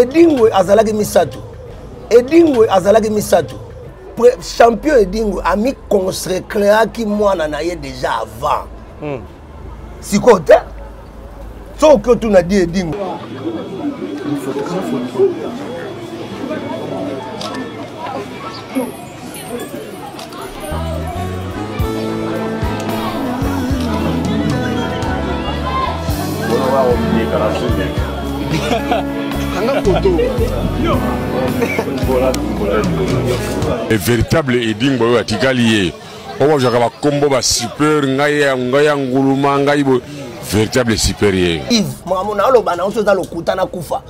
Edingwe azalaki misato. Edingwe azalaki misato. Champion Edingwe a mis consacré qui moi na naie déjà avant. Si côté so que tu n'as dit Edingwe. Le véritable Edingwe atikali on va jouer combo ba super ngaya nguluma ngaibo véritable supérieur. Yves mamona aloba na oso za lokutana kufa.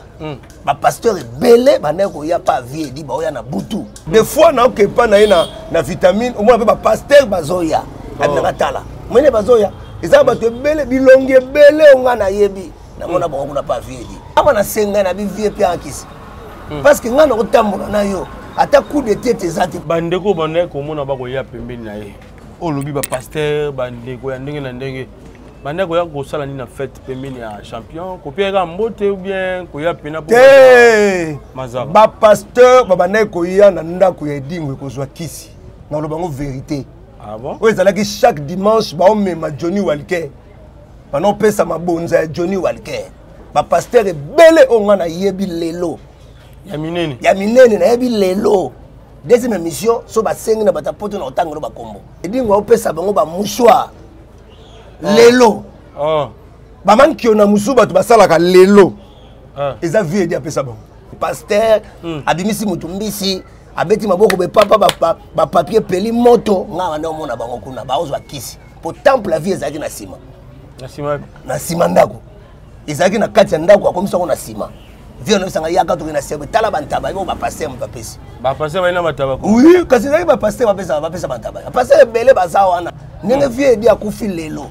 Ba pasteur belé ba ndeko ya pa vie di ba oya na butu. Des fois na okepa na ina na vitamine au moins ba pasteur bazoya. Abina tala. Mwene bazoya. Eza ba te belé bilongi belé onga na yebi. Na mona ba kuna pa vie di. Aba na senga na bi vie pe akisi. Parce que ngana otambola na yo. Ata coup de tête ezati bandeko mona ba ko ya pembeni na ye. Olobi ba pasteur bandeko ya ndenge na ndenge. Bandeko ya ko sala ni na fête pembeni ya champion. Ko piera mbote ou bien ko ya pena pour Mazaba. Ba pasteur ba bandeko ya na ndako ya Edingwe ko zwa kisi. Na lobango vérité. Ah bon? Oui, c'est là que chaque dimanche ba omema Johnny Walker. Ba no pesa mabonza ya Johnny Walker. Ba pasteur belé onga na yebi lelo. Ya minene na yebi lelo. Deuxième émission so ba sengi na bata poto na otangolo ba kombo. Edingwe opesa bango ba mouchoir. Lelo. Ba man ki ona musu batu basalaka lelo. Eza vie di apesa bango. Pasteur abimisi mutumbisi abeti maboko be papa ba papier peli moto nga wana omona bango kuna ba ozwa kisi. Po temple la vie ezaki na sima. Na sima ndako. Ezaki na kati ya ndako akomisa ko na sima. Vie no sanga yaka to na sebe tala bantaba ba pasteur mpapesi. Ba pasteur ba ina mataba ko. Oui, kasi na ba pasteur ba pesa bantaba. Pasteur belé baza wana. Nenge vie di akufi lelo.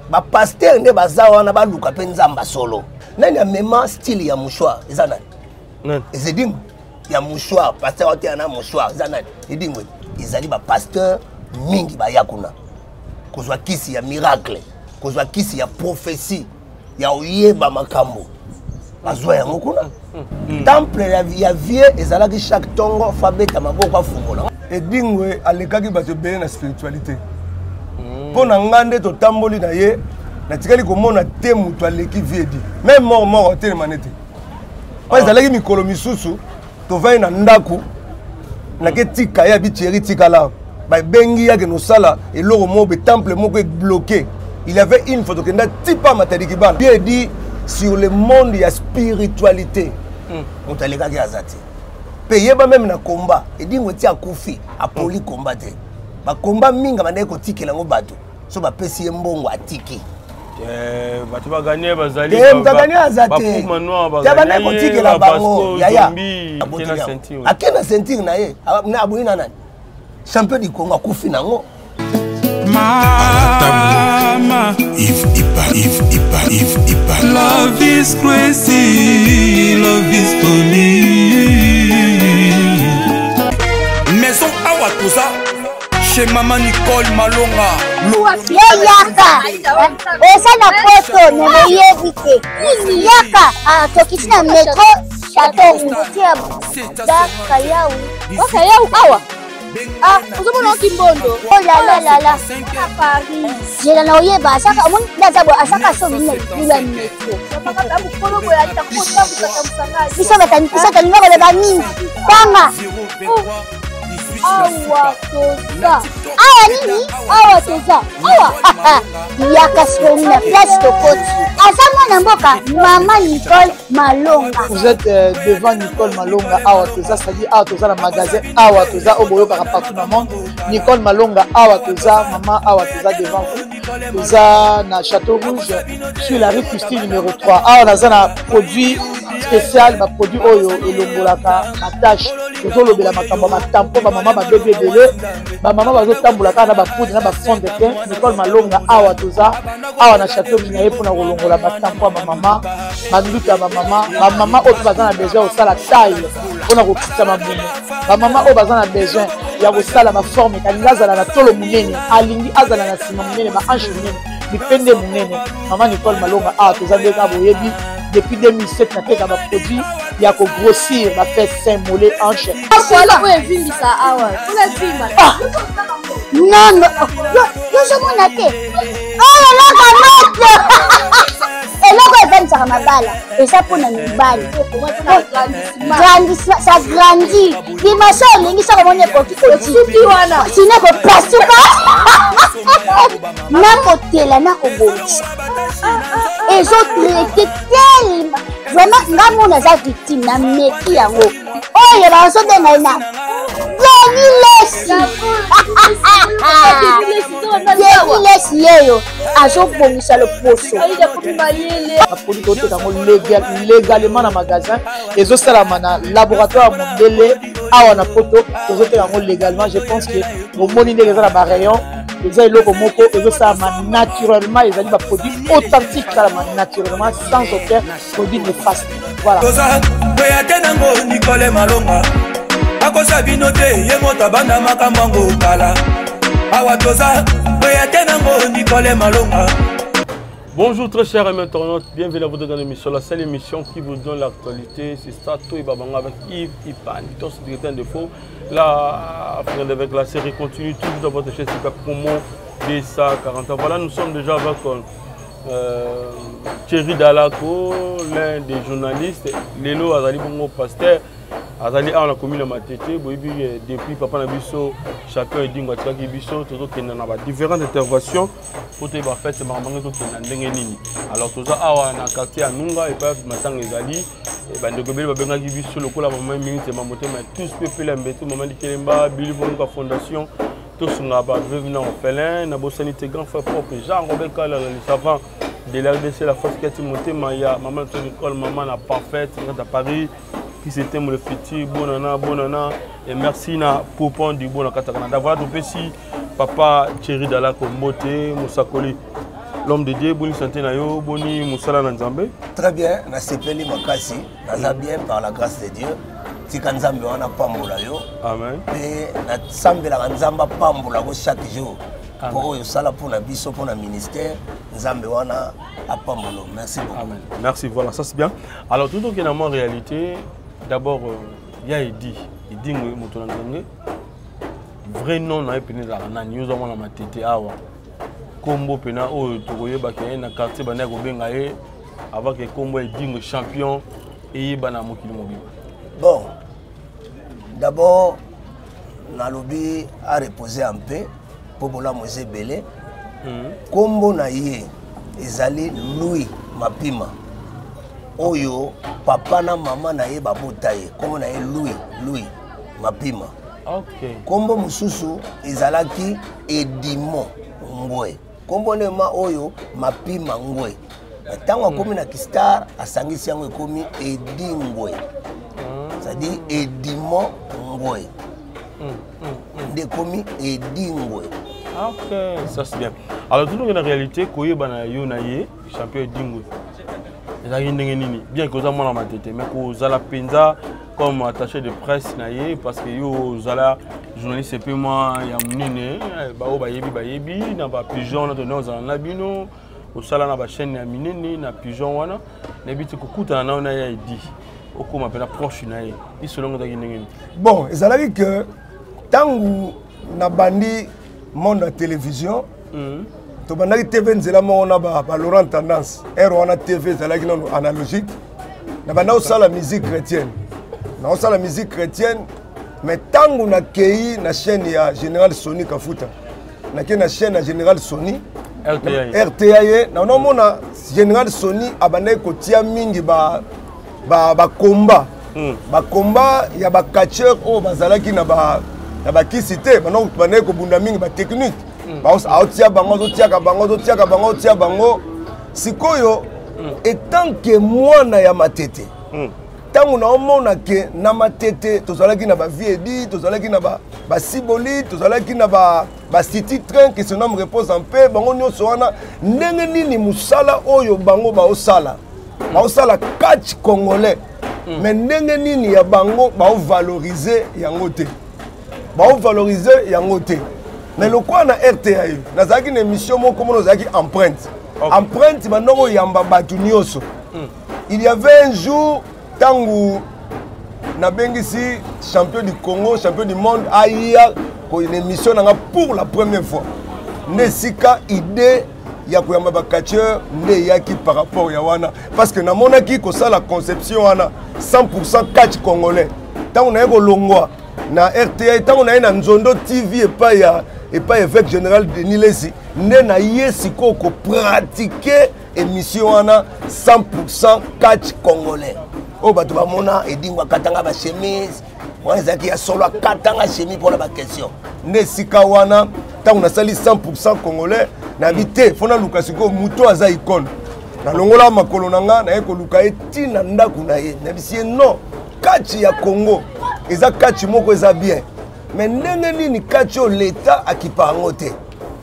Ba pasteur nde baza wana ba luka pe nzamba solo. Nani ya mema style ya mouchoir eza nani? Ezedingwe ya mouchoir pasteur ote na mouchoir eza nani? Edingwe ezali ba pasteur mingi ba yakuna. Kozwa kisi ya miracle, kozwa kisi ya prophétie, ya oyeba makambo. Bazwa yango kuna. Temple ya vie ezalaki chaque tongo fabeta maboko afungola. Edingwe alekaki bato be na spiritualité. Pona ngande to tamboli na ye na tikali komona te mutu aleki vie di. Même mort te manete. Pas ezalaki mikolo misusu to vai na ndaku na ke tika ya bitiri tika la. Ba bengi ya ke no sala eloko mo be temple moko est bloqué. Il y avait une photo que nda tipa matadiki bana. Bien dit sur le monde ya spiritualité. On t'a lega ki azati. Payé ba même na combat. Edingwe ti akufi apoli combat te. Ba combat minga ba ndeko tikela ngo bato. So ba pesi mbongo atiki. Bato ba gagner bazali. Ba gagner azati. Ya ba ndeko tikela bango. Yaya. Akena ceinture na ye. Na abuni na nani? Champion du Congo akufi nango. Mama, if Ipa. Love is crazy, love is funny. Maison Awatusa, chez Maman Nicole Malonga. Yaka, esa na poto ne yebite. Yaka, tokisina metro chateau ngutia daka yau. Oka yau awa. Vous avez un kimbondo. Oh là là. Paris. J'ai la noyé bas. Chaque monde là ça à chaque chose il y a une métro. Ils sont à numéro de banni. Panga. Awa toza. Awa nini? Awa toza. Awa. Yaka soni na place de côte. Azama mboka Maman Nicole Malonga. Vous êtes devant Nicole Malonga Awa toza, c'est-à-dire Awa toza le magasin Awa toza au boyo partout dans le monde. Nicole Malonga Awa toza, maman Awa toza devant vous. Toza na Château Rouge sur la rue Custine numéro 3. Awa naza na produit spécial, ma produit oyo elongolaka attache. Tozolo bela makambo matampo ba maman ba bébé belé. Ba maman bazo tambola kana ba poudre na ba fond de teint. Nicole Malonga Awa toza. Awa na Château Minaye pour na kolongola batampo ba maman. Manduka ba maman oyo bazana besoin osala taille. Pona ko kitsa mabumu. Ba maman oyo bazana besoin ya kosala ma forme kalinga azala na tolo munene. Alingi azala na sima munene ba hanche munene. Bipende munene. Maman Nicole Malonga Awa toza ndeka boyebi depuis 2007 na teka ba produit ya grossir ba fait sein mollet hanche voilà ouais vimbi ça awa on a vimba non non yo je m'en atte oh là là eloko evanisaka mabala eza mpona mibali ça grandit dimasio olingi soko moni ekoki kosuki wana sine kopasuka nakotela nakobongisa ezotraite telema vraiment nga mona aza victime na meki yango oyo bazobenga na lesi yeyo azobongisa loposo baproduit toteka yango légalement na magasin ezosalama na laboratoire ya mondele awa na poto tozoteka yango légalement. Je pense que bomoni ndenge eza na barayon eza eloko moko ezosalama naturellement, ezali baproduit authentique salama naturellement sans aucun produit néfaste. Voilà. Nango Nicole Malonga akosa bino te ye moto abanda makambo ngo kala awa toza nango Nicole Malonga. Bonjour très chers internautes, bienvenue à vous dans l'émission, la seule émission qui vous donne l'actualité. C'est Stato et Babanga avec Yves Ipan, directeur de faux. Là, avec la série continue, toujours dans votre chaîne Super Promo BSA40. Voilà, nous sommes déjà avec Thierry Dalako, l'un des journalistes. Lelo Azali Bongo Pasteur. Azali a la commune Matete, depuis Papa Nabiso, chacun est dit que Biso, tout autre qui a différentes interventions pour te faire ce moment alors tout ça a quartier à Nunga et pas matin les ali et ben de gobel va Biso le coup la maman minute et mamoté mais tous peuple l'embêter moment de Kelemba Billy Bonga fondation tous n'a pas venir en Pelin na sanité grand frère propre Jean Robert Kala le savant de l'RDC la force qui a monté Maya maman de l'école maman la parfaite à Paris qui c'était le petit bonana et merci na Poupon du bon Canada. Voilà donc ici papa Thierry Dalako Mbote Moussakoli l'homme de Dieu boni santé na yo boni musala na Nzambe. Très bien, na sepeli makasi naza bien par la grâce de Dieu. Tika Nzambe wana pambola yo. Amen. Et na sambela Nzamba pambola ko chaque jour. Pour yo sala pour na biso pour na ministère Nzambe wana a pambolo. Merci beaucoup. Amen. Merci, voilà, ça c'est bien. Alors tout donc en réalité d'abord il y a Edi Motonangenge vrai nom na epene la na news on na matete awa kombo pena o tokoye ba ke na quartier bana ko benga e avant que kombo Edi champion et bana mokili mobile. Bon, d'abord na lobby a reposer un peu pour bola Moïse Belé kombo na ye ezali Louis Mapima oyo papa na mama na ye babota ye kombo na ye Louis Mapima. Okay. Kombo mususu ezalaki Edimon Ngwe kombo nema oyo Mapima Ngwe tango akomi na Kistar asangisi yango ekomi Edi Ngwe c'est-à-dire Edimon Ngwe nde komi Edi Ngwe. Ok, ça c'est bien. Alors tout dans la réalité koyeba na yo na ye champion Edi Ngwe bien que vous avez la tête, mais que vous avez la penza comme attaché de presse parce que vous avez journaliste et puis moi il y a munine bayebi na ba pigeon na tono za na bino osala na ba chaîne ya minene na pigeon wana na biti kokuta na ona ya Edi okoma pena proche na ye isolongo da ngene. Bon ezalaki que tangu na bandi monde à télévision to bandaki TV nzela mo na ba Laurent Tendance wana TV zalaki non analogique na banda osala musique chrétienne na osala musique chrétienne mais tangu na kei na chaîne ya Général Sony Kafuta na ke na chaîne ya Général Sony RTA na no mona Général Sony abandaki kotia mingi ba combat ba combat ya ba catcheur o bazalaki na ba kisite bana bandaki ko bunda mingi ba technique aotia bango sikoyo etant que mwana ya matete tangu na omona ke na matete tozalaki na ba viedi tozalaki na ba siboli tozalaki na ba city train qui se nomme repose en paix bango nyonso wana ndenge nini musala oyo bango baosala catch congolais mais ndenge nini ya bango valoriser yango te mais le quoi na RTA nazaki une émission moko mono zaki empreinte empreinte manoko yamba batu nyonso il y avait un jour tangu nabengisi champion du Congo, champion du monde aya ko une émission nanga pour la première fois. Nesika idée ya koyamba ba catcheur nde yaki par rapport ya wana parce que namonaki ko ça la conception wana 100% catch congolais. Tant na ko longwa na RTA tant na na Nzondo TV et pas évêque général Denis Lesi nde na yesiko ko pratiquer émission wana 100% catch congolais. Oh bato ba mona edingwa katanga ba chemise wana ki ya solo katanga chemise pour la question ne sika wana tant on a sali 100% congolais na bité fona lukasiko muto aza icône na longola makolo nanga na eko luka etina ndaku na ye na bisie non catch ya Congo eza catch moko eza bien mais ndenge nini catch o l'état akipa ngote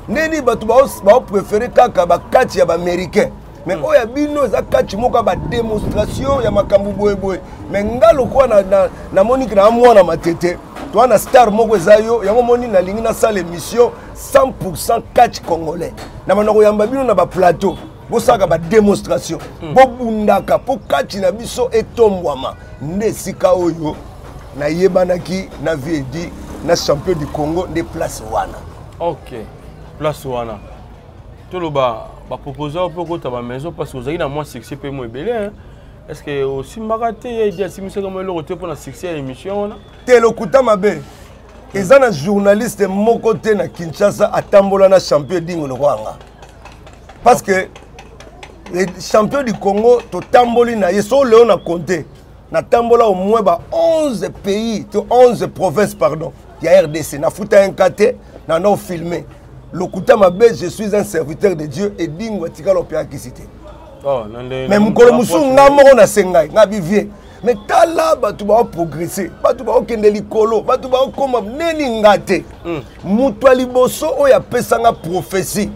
neni bato ba préférer kaka ba catch ya ba américain. Mais oya bino za catch moka ba démonstration ya makambu boye mais ngalo kwa na monique na mwana matete to na star moko zayo yango moni na lingi na salle émission 100% catch congolais na manoko yamba bino na ba plateau bo saka ba démonstration bo bundaka po catch na biso etombwama nde sika oyo na yebanaki na viedi na champion du Congo de place wana. OK, place wana toloba ba proposer un peu côté ba maison parce que vous avez na moins succès pe mo belé. Est-ce que aussi maraté dia si monsieur comme le retour pour la succès émission te lokuta mabe ezana journaliste moko te na Kinshasa atambola na champion dingo lokwanga parce que les champions du Congo to tamboli na yeso leo na compter na tambola au moins ba 11 pays to 11 provinces pardon ya RDC na futa NKT na no filmé. Lokuta mabe, je suis un serviteur de Dieu et dingo tika l'opéra qui cité. Oh, mais mukolo musu ngamoko na sengai, ngabi vie. Mais tala batu ba progresser, batu ba okende likolo, batu ba okoma neni ngate. Mutu liboso oya pesanga prophétie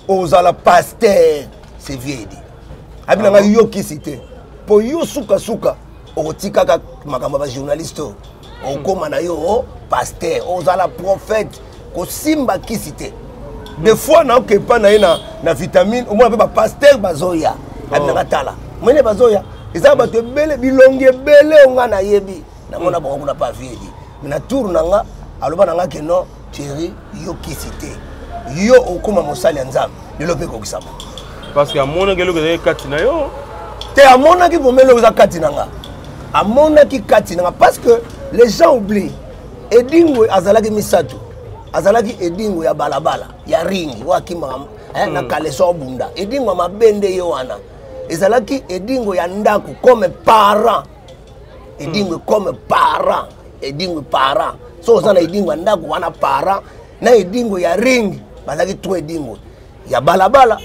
ozala pasteur, c'est vieux dit. Abina nga yo qui cité. Po yo suka suka, otika ka makamba ba journaliste, okoma na yo pasteur, ozala prophète, ko simba qui cité. Des fois na ke pa na vitamine au moins ba pasteur bazoya abina tala mwene bazoya eza bato bele bilonge bele onga na yebi na mona bongo na pa viedi na tour nanga aloba nanga ke non chéri yo kisite yo okoma mosali nzambe lelope ko kisama parce que amona gelo ke kati na yo te amona ki bomelo za kati nanga amona ki kati nanga parce que les gens oublient edingwe azalaki misatu azalaki edingo ya balabala ya ringi wakima na kaleso bunda edingo mabende yo wana ezalaki edingo ya ndaku comme parent edingo comme parent edingo parent so zana edingo ndaku wana parent na edingo ya ringi bazaki to edingo ya balabala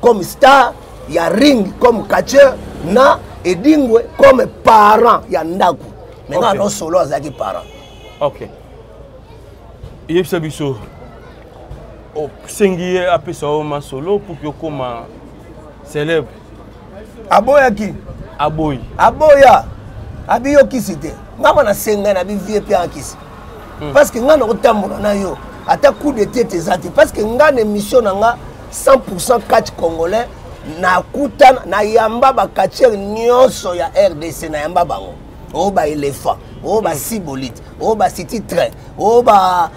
comme star ya ringi comme catcher na edingo comme parent ya ndaku menga no solo azaki parent. OK. Yebisa biso o sengi apesa o ma solo pour que koma célèbre aboya ki aboya abiyo kisite ngama na senga na bi vie pia kisi parce que ngana otambola na yo ata coup de tête zati parce que ngana émission nga 100% catch congolais na kutana na yamba ba catcher nyonso ya RDC na yamba bango o ba éléphant o ba cibolite o ba city train o ba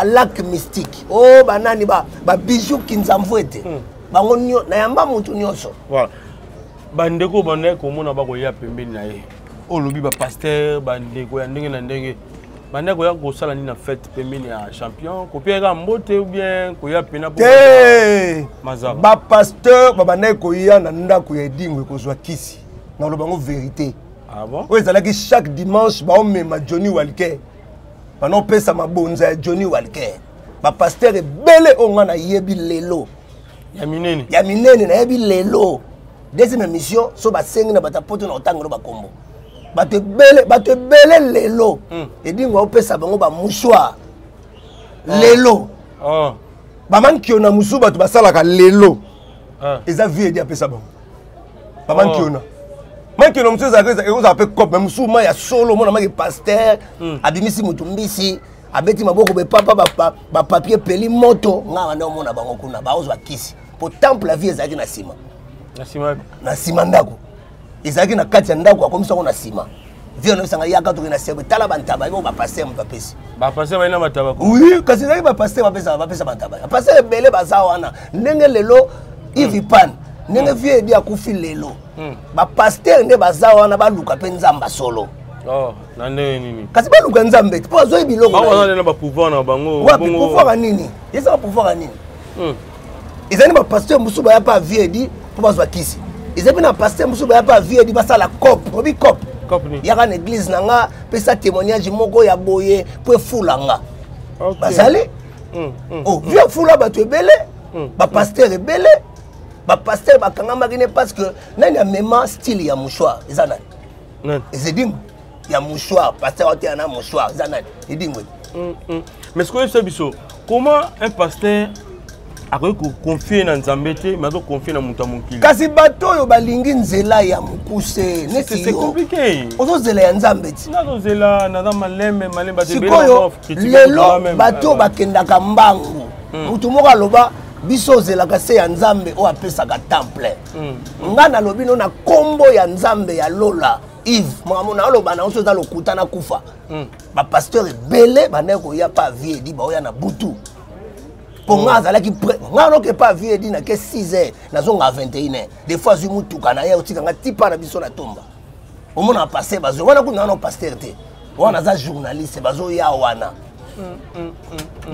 lac mystique o ba nani ba bijou kinzamvwete bango nyo na yamba mutu nyonso voilà bandeko bandeko mona ba ko ya pembeni na ye olobi ba pasteur bandeko ya ndenge na ndenge bandeko ya ko sala ni na fête pembeni ya champion ko piega mbote ou bien ko ya pena pour mazaba ba pasteur ba bandeko ya na ndako ya edingwe ko zwa kisi na lobango vérité. Ah bon? Oui, c'est chaque dimanche, on met Johnny Walker. On pèse ma bonza Johnny Walker. Ma pasteur est belle, on a yebi lelo. Yaminene na yebi lelo. Deuxième émission, so ba sengi na bata poto na otango ba kombo. Bate belle lelo. Et dit on pèse bango ba mouchoir. Lelo. Oh. Ba man kiona musu batu basala ka lelo. Eza vie dia pèse bango. Ba man kiona. Moi qui nomme ça que vous appelez comme même souvent il y a solo mon ami pasteur abimisi mutumbisi abeti maboko be papa ba papier peli moto nga wana mona bango kuna ba ozwa kisi pour temple la vie ezaki na sima ndako ezaki na kati ya ndako akomisa ko na sima vie no sanga yaka to na sebe tala bantaba yo ba passer mon papesi ba passer ba ina mataba ko oui kasi na ba passer ba bantaba passer belé baza wana ndenge lelo Ivipan ndenge vie dia kufi lelo ba pasteur nde baza wana ba luka pe nzamba solo oh na ndenge nini kasi ba luka nzambe po zo biloko ba wana na ba pouvoir na bango wa pouvoir nini yesa pouvoir nini ezali ba pasteur musuba ya pa vie di po bazwa kisi ezali na pasteur musuba ya pa vie di basala cop obi cop yaka na église nanga pesa témoignage moko ya boye po fulanga bazali oh vieux fula bato ebele ba pasteur ebele ba pasteur bakanga makine parce que nani a même style ya mouchoir ezana ezedingo ya mouchoir pasteur ote na mouchoir ezana edingo mais ce que c'est biso comment un pasteur a confié dans Nzambete mais a confié dans Mutamukili kasi bato oyo balingi nzela ya mukuse neti c'est compliqué ozo zela ya Nzambete nazo zela na malembe malemba te bela lelo bato bakendaka mbangu mutu moko aloba biso zelaka se ya Nzambe o apesaka temple nga na lobi no na kombo ya Nzambe ya Lola Yves mwana aloba na oso za lokuta na kufa ba pasteur ebele baneko ya pa vie di ba oya na butu ponga azalaki nga no ke pa vie di na ke 6h na zonga 21h des fois zu mutuka na ye otika nga tipa na biso na tomba omona passer bazo wana kuna no pasteur te wana za journaliste bazo ya wana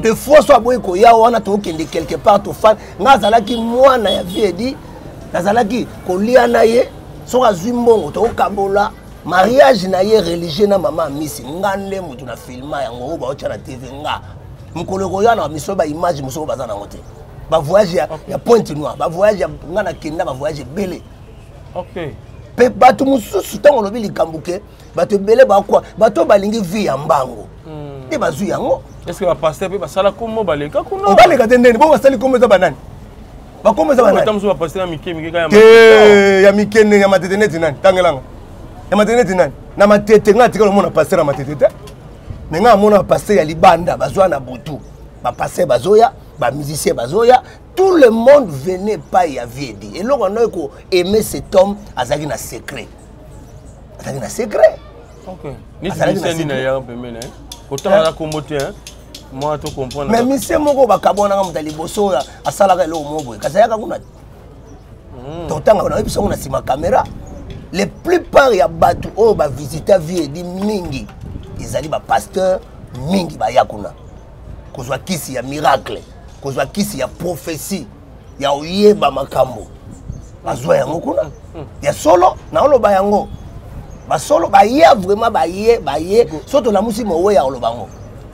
des fois so aboy ko ya wana to kende quelque part to fan nga azalaki mwana ya vie di nazalaki kolia na ye so azwi mbongo to kabola mariage na ye religieux na mama misi ngande mutu na filma yango ba ocha na TV nga mukolo ko yana miso ba image muso baza na ngote ba voyage ya Pointe Noire ba voyage nga na kenda ba voyage belé OK pe bato mususu tango lobi likambuke bato belé ba kwa bato balingi vie ya mbango te bazu yango est-ce que ba pasteur pe ba sala komo baleka kuna o baleka tendeni bo basali komo za banani ba komo za banani tamuso ba pasteur mike ya mikene ya matete neti nani tangelanga ya matete neti nani na matete nga tikalo mona pasteur na matete te mais nga mona pasteur ya libanda bazwa na butu ba pasteur bazoya ba musicien bazoya tout le monde venait pas ya viedi et loko no ko aimer cet homme azaki na secret OK ni c'est na ya pemene kotanga la kombote hein moi to comprendre mais monsieur moko bakabona nga mutali boso asalaka lo mobo kasayaka kuna totanga na biso na sima caméra les plupart ya batu o ba visiter viedi mingi ezali ba pasteur mingi ba yakuna kozwa kisi ya miracle kozwa kisi ya prophétie ya oyeba makambo bazwa yango kuna ya solo na oloba yango basolo baye vraiment baye soto la musi mowe ya olobango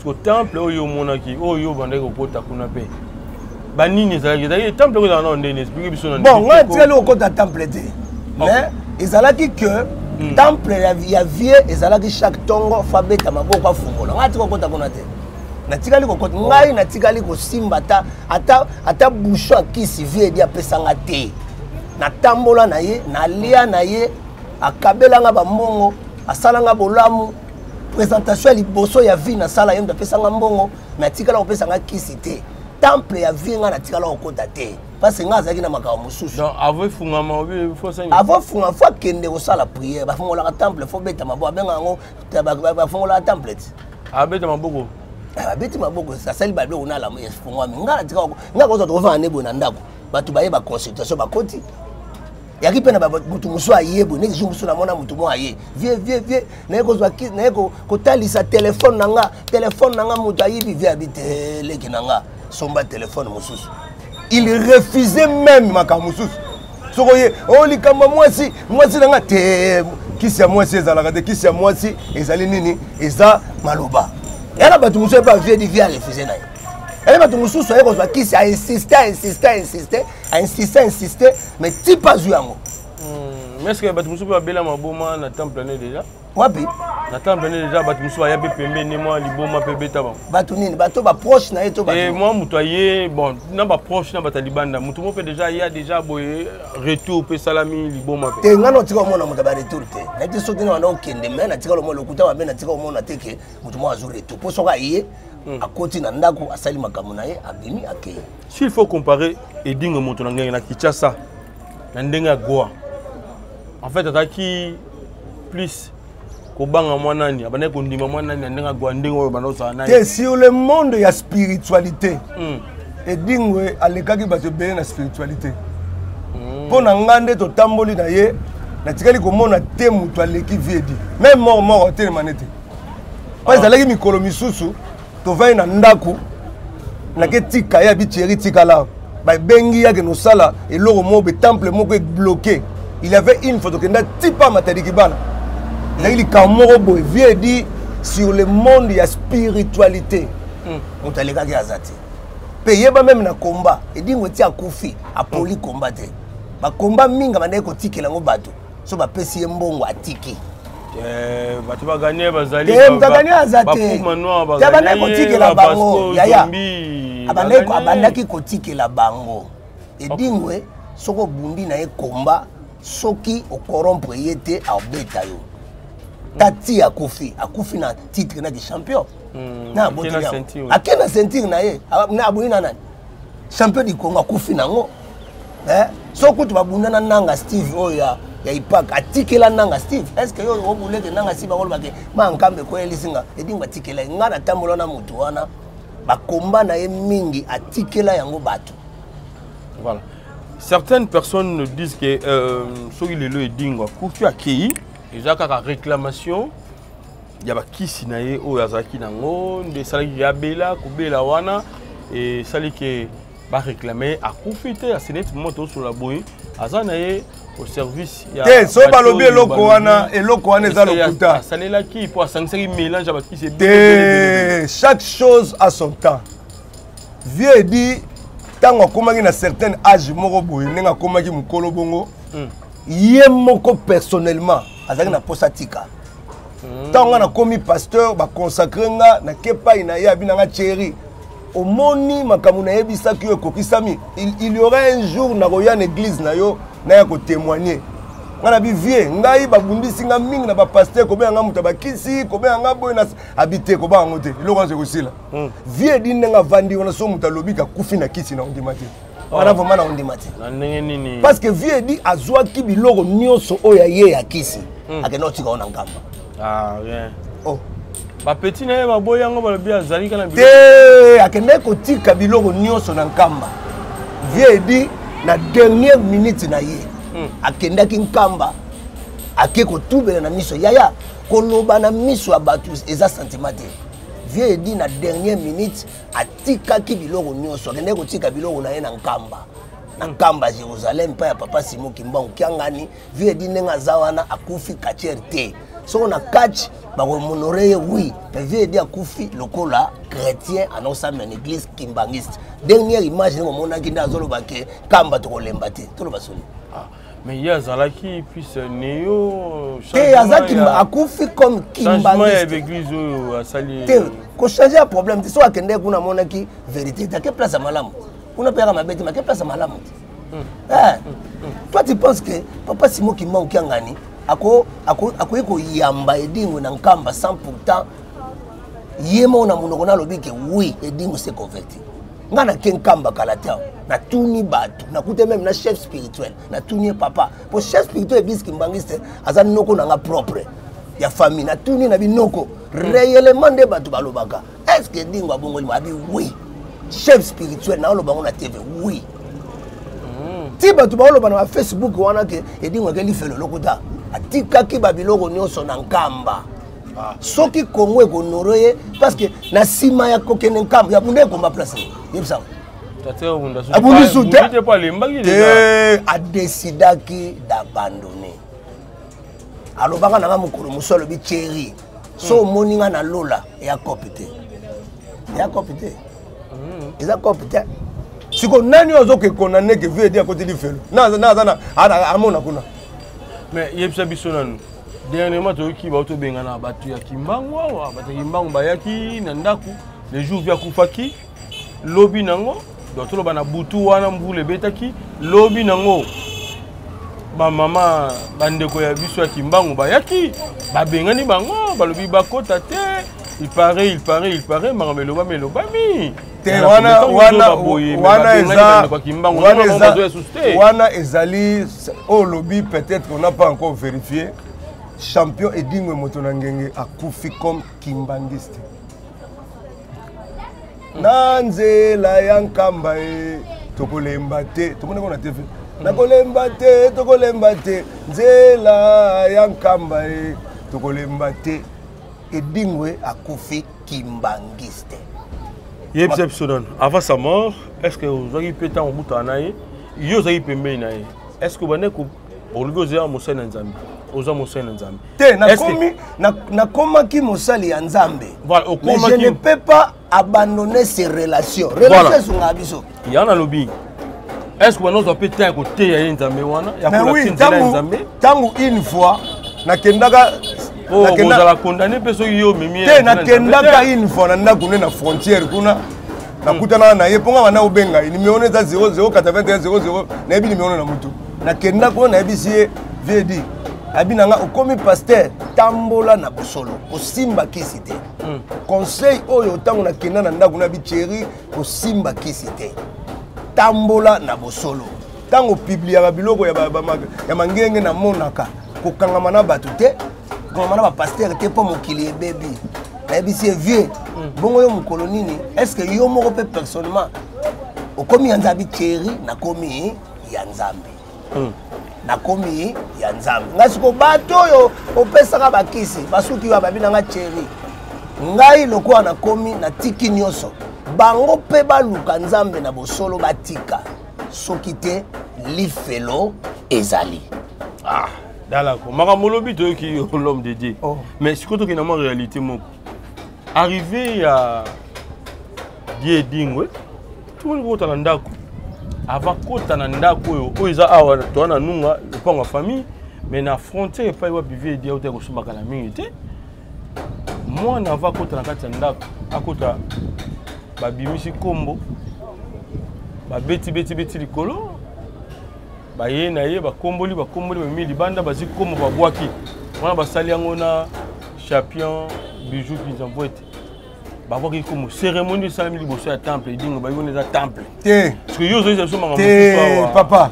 au temple oyo monaki oyo bande ko kota kuna pe banini ezalaki temple ko na ndene explique biso na bon nga tireli okota temple te mais ezalaki que temple ya vie ezalaki chaque tongo fabeta maboko afungola nga tika okota kuna te natikali kokota ngai natikali kosimba ata bouchon akisi vie edi apesanga te natambola na ye nalia na ye akabelanga bambongo asalanga bolamu présentation ya liboso ya vie nasala ye apesanga mbongo mais atikala kopesanga kisi te temple ya vie nga natikala kokota te parce que nga azalaki na makambo mosusu donc avant fungama obi faut ça avant fungama faut kende kosala prière bafungolaka temple faut beta maboko abenga yango bafungolaka temple te abeta maboko abeti maboko asali babelo na la fungwami nga natikala nga koza tokofanga nebo na ndako bato baye ba consultation bakoti yaki pena ba mutu muso ayebo ne jour muso na mona mutu mo aye vie na ekozwa na eko kotalisa téléphone nanga mutu ayibi vie habite leki nanga somba téléphone mususu il refusait même makambo mususu soko ye o likamba mwasi nanga te kisi ya mwasi ezalaka te kisi ya mwasi ezali nini eza maloba yana bato muso ba vie di vie a refusé na ye elle va tout mususu aye kozwa kisi a insister mais ti pas yango mais est-ce que bato mususu babela maboma na temple ne déjà wapi na temple ne déjà bato mususu ya pembeni moi liboma pe beta ba bato nini bato ba proche na eto bato et moi mutu aye bon na ba proche na batalibanda mutu mo pe déjà il y a déjà boye retour pe salami liboma pe te ngano tika mona mutu ba retour te na ti soki na okende mais na tika lo mo lokuta ba na tika mo na teke mutu mo azur retour po soka aye akoti na ndako asali makambo na ye abimi akeye s'il faut comparer Edingo moto na ngenge na Kinshasa na ndenge ya Goa en fait ataki plus kobanga mwanani abandaki kondima mwanani ndenge gwandingo oyo banosa nani te sur le monde ya spiritualité Edingwe alekaki bato ebele na spiritualité mpo na nga nde totamboli na ye natikali komona te moto aleki vie edi même moko atelema nete mpo ezalaki mikolo misusu tovai na ndako nake tika ye abi Thierry tikala babengi yake nosala eloko moko betemple moko ebloqué il y avait une photo kenda tipa matadiki bana ezalaki likambo moko boye vie edi sur le monde ya spiritualité moto alekaki aza te mpe yeba meme na komba Edingwe ti akufi apoli komba te bakomba mingi bandaki kotikela yango bato so bapesi ye mbongo atiki bato baganye bazali mutaganye aza te abandaki kotikela bango yaya abandaki kotikela bango Edingwe soki obundi na ye komba soki okorompre ye te abeta yo tati akufi na titre naki champion na boteli ake na ceinture na ye aboyi na nani champion du Congo akufi nango so kutu babundana nanga Steve oyo ya ipak atikela nanga Steve est-ce que yo obuleke nanga si bakolobake mankambe koyelisinga Edingwe atikela nga na tambola na mutu wana bakomba na ye mingi atikela yango bato. Voilà. Certaines personnes disent que soki lelo Edingwe akufi akei ezaka ka réclamation ya bakisi na ye oyo azalaki nango nde esalaki ya bela kobela wana esali ke baréclame akufi te aseneti moto osola boye aza na ye au service ya te so balobi eloko wana eza lokuta asalelaki mpo asangisaki mélange ya bakisi te chaque chose a son temps vie edi ntango akomaki na certain âge moko boye ndenge akomaki mokolo bongo ye moko personnellement azalaki na posa tika ntango nga nakomi pasteur baconsacre nga nakepai na ye abi nanga Thierry omoni makambo nayebisaki yo ekokisami il y aura un jour nakoya na église na yo naya kotémoigner nga na bivie ngai babundisi nga mingi na bapasteur kobenga nga moto bakisi kobenga nga boye na habite kobanga yango te eloko wana ekosila vie edi ndenge avandi wana so moto alobi kakufi na kisi na ondima te wana vraimen na ondima te parce que vie edi azwaki biloko nyonso oyo aye ya kisi akenda otika o na nkamba bapeti na ye baboyi yango balobi azali kana te akende kotika biloko nyonso na nkamba vie edi na dernière minute na ye akendaki nkamba ake kotubela na miso yaya koloba na miso ya bato eza sentiment te vie edi na dernière minute atikaki biloko nyonso akende kotika biloko na ye na nkamba Jérusalem mpa ya papa Simon Kimbangu kiangani vie edi ndenge aza wana akufi katiere te soko na catch bakomonore ye oui mais vie edi akufi lokola chrétien anaosambela na église kimbangiste dernière image ndenge omonaki nde azoloba ke kamba tokolemba te toloba soli mais ye azalaki plus neo te azaki akufi comme kimbangiste oyo asali te kochange ya problème te so akende kuna amonaki vérité te ake place ya malamu kuna mpe yaka mabe te make place ya malamu te toi tu penses que papa Simon Kimbangu kiangani akoki koyamba Edingwe na nkamba sans pourtant ye moko na monoko nalobi ke oui Edingwe se converti nga nake nkamba kala te natuni bato nakute meme na chef spirituel natuni papa po chef spirituel eglise kimbangiste aza noko na nga propre ya famille natuni na binoko réellement nde bato balobaka est-ce que Edingwe abongoli abi oui chef spirituel na oloba ngo na TV oui ti bato baoloba na Facebook wana ke Edingwe akeli felo lokuta atikaki babiloko nyonso na nkamba soki Congo ekonoro ye parce que na nsima ya kokende nkamba yabunda ekomba place yebisa abundisu te adesidaki d'abandonner alobaka nanga mokolo mosu alobi Thierry so omoni nga na lola eya kope te eza kope te siko nani ozokekona neke vie edi akoteli felo naza amona kuna mais yebisa biso nanu dernièrement toyoki baotobengana bato ya Kimbangu awa bato ya Kimbangu bayaki na ndako le jour vi akufaki lobi nango donc toloba na butu wana mbula ebetaki lobi nango bamama bandeko ya biso ya Kimbangu bayaki babengani bango balobi bakota te il paraît makambo elobami wana ezali olobi peut-être on n'a pas encore vérifié champion Edingwe Motonangenge akufi comme kimbangiste. Nanzela yankamba tokolemba te tomona kona TV nakolemba te tokolemba te nzela yankamba tokolemba te Edingwe akufi kimbangiste. Yebsepsonon avant sa mort est-ce que vous avez pété en bout en aïe yo avez pembe na ye est-ce que vous avez organisé un mosali nzambe oza mosali nzambe te na komaki mosali ya nzambe voilà mais je ne peux pas abandonner ces relations sunga biso yana lobi est-ce que vous avez pété un côté ya nzambe wana ya ko la tinzela nzambe tangu une fois nakendaka nakendaka condamné peso yo memi te nakendaka une fois na ndako na frontière kuna nakutana na ye ponga wana obenga numéro eza 008100 na yebi numéro na mutu nakenda ko na yebisi ye vedi abinanga okomi pasteur tambola na bosolo osimba kisi te conseil oyo tango nakenda na ndako na bicheri osimba kisi te tambola na bosolo tango publia biloko ya mangenge na monaka kokangama na bato te kokangama na ba pasteur te po mokili ebebi nayebisi ye vieux bongo yo mokolo nini est-ce que yo moko mpe personnellement okomi ya nzambe cheri nakomi ya nzambe nakomi ya nzambe ngai siko bato oyo opesaka bakisi basuki oyo babinanga cheri ngai lokola nakomi natiki nyonso bango mpe baluka nzambe na bosolo batika soki te lifelo ezali dalako makambo olobi toyoki l'homme de Dieu mais sikoyo tokenda mwa réalité moko arrivé à Die Edingwe tout le monde kota na ndako avant kota na ndako oyo eza awa to na nunga le pont en famille mais na frontière pas wa bivé dia ote ko sombaka la mingi te moi na va kota na kati ya ndako akota babimisi kombo babeti likolo baye na ye bakomboli bamili banda bazi kombo babwaki wana basali yango na champion bijou qu'ils envoient babwaki comme cérémonie salami liboso ya temple Edingwe bayoni za temple te parce que yo zo so manga te papa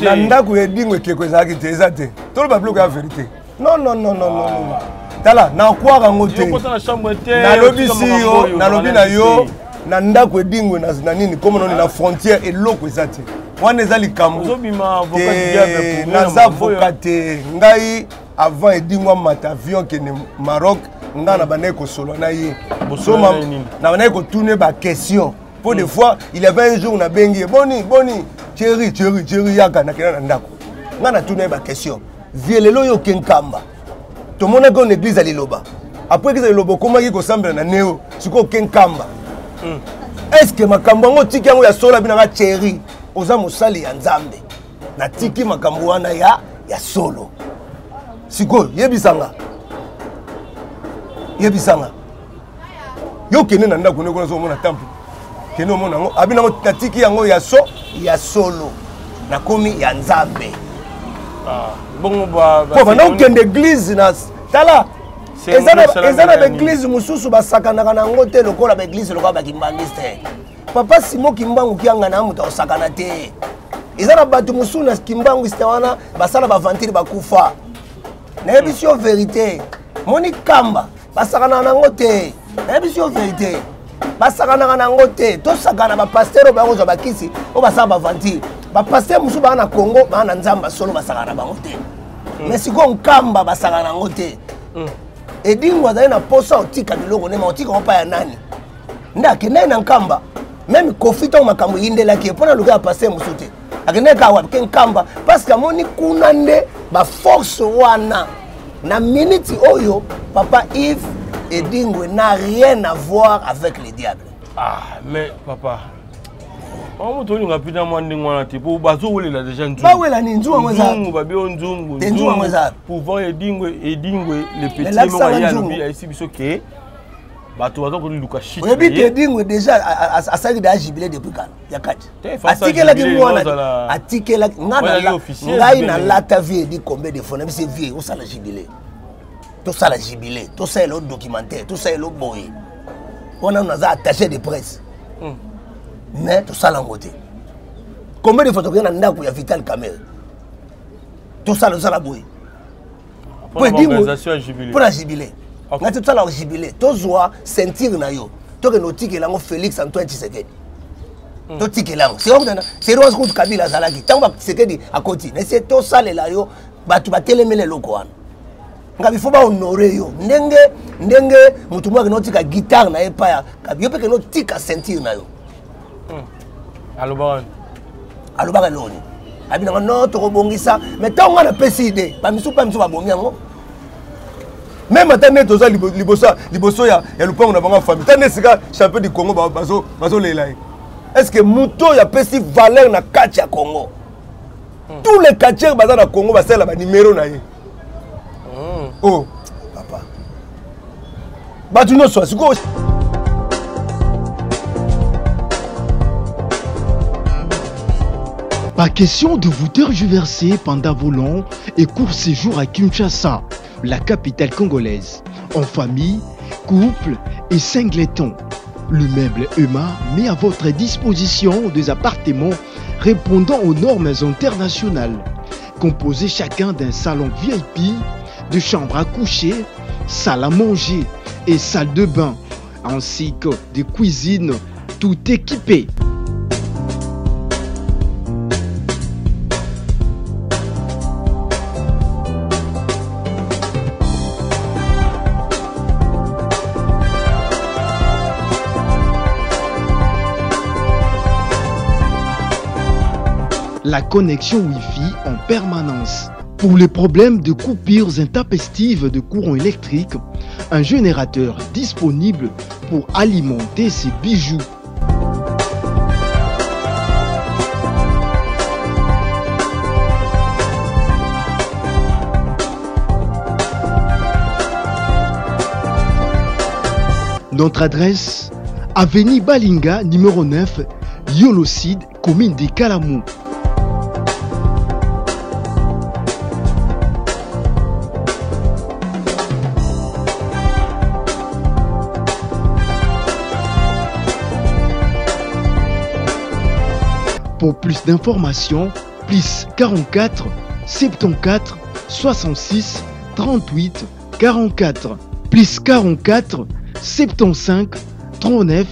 na ndako Edingwe keko ezaki te eza te tolo ba bloquer la vérité non tala na kwaka ngote nalobi si yo nalobi na yo na ndako Edingwe na nini comme non na frontière eloko eza te wana eza likambo naza avocat te ngai avant Edingwe mata avion kene Maroc nga na banaye kosolo na ye na banaye kotourner ba question pour des fois il y avait un jour na bengi boni chéri yaka na kena na ndako nga na tourner ba question vielelo yo kenkamba to mona ko église ali loba après que lobo komaki ko sambela na neo siko kenkamba est-ce que makambo ngo tiki yango ya sola binanga chéri oza mosali ya nzambe na tiki makambo wana ya solo siko yebisanga yo kene na ndako neko nazo mona temple kene omona ngo abina ngo tatiki yango ya solo na komi ya nzambe bongo ba ko na okende église na tala eza na église mususu basakanaka na ngo te lokola ba église lokola bakimbangiste papa Simo Kimbangu kianga na muta osakana te eza na bato mususu na Kimbangu iste wana basala ba ventile bakufa na yebisi yo vérité moni kamba basakana nango te nayebisi yo vérité basakana nango te tosakana bapasteur oyo bakozwa bakisi oyo basala bavantire bapasteur mosusu baa na Congo baa na nzambe solo basakana bango te mais sikoyo nkamba basakana nango te Edingwe azali na posa otika biloko nema otika opa ya nani nde akendaki na nkamba même Kofi ntango makambo eyindelaki mpo na luka ya pasteur mosusu te akendaki awa ke nkamba parce que amoni kuna nde baforce wana na minute oyo papa Yves Edingwe n'a rien à voir avec les diables. Mais papa on m'a dit que moi ndingwana te po bazo welela déjà nzungu bawela ni nzungu mweza nzungu babio nzungu nzungu mweza pouvoir Edingwe le petit mo ya lobi a ici biso ke bato bazo ko luka shit oyebi Edingwe déjà asali da jubilé depuis quand ya kati atikela ki mwana atikela ngai na lata vie di combien de fois na bise vie au sala jubilé tout ça la jubilé tout ça le documentaire tout ça le boy on a attaché de presse mais tout ça l'angoté combien de photographes na ndako ya Vital Kamerhe tout ça le boy Pour la jubilé. Nga tout ça la jubilé. Tozwa sentir na yo. Toke no tikelango Félix Antoine Tshisekedi. To tikelango. C'est rose contre Kabila Zalaki. Tango Tshisekedi à côté. Mais c'est tout ça la yo batu batelemele loko wana. Nga bifo ba honorer yo. Ndenge mutu mwa no tika guitare na epa ya. Kabio pe ke no tika sentir na yo. Alobaka loni. Abina non to kobongisa. Mais tango na pesi idée. Ba misu ba bongi yango. Même attendez toza liboso ya lupango na banga famille. Tande sika champion du Congo bazo lelai. Est-ce que muto ya pesi valeur na kati ya Congo? Tous les quartiers baza na Congo basala ba numéro na ye. Oh papa. Batu no so siko. Pas question de vous tergiverser pendant vos longs et courts séjours à Kinshasa, la capitale congolaise, en famille, couple et singleton. Le meuble EMA met à votre disposition des appartements répondant aux normes internationales, composés chacun d'un salon VIP, de chambres à coucher, salle à manger et salle de bain, ainsi que de cuisine, tout équipé. La connexion Wi-Fi en permanence. Pour les problèmes de coupures intempestives de courant électrique, un générateur disponible pour alimenter ces bijoux. Notre adresse, avenue Balinga, numéro 9, Yolocide, commune de Kalamou. Pour plus d'informations, plus 44 74 66 38 44, plus 44 75 39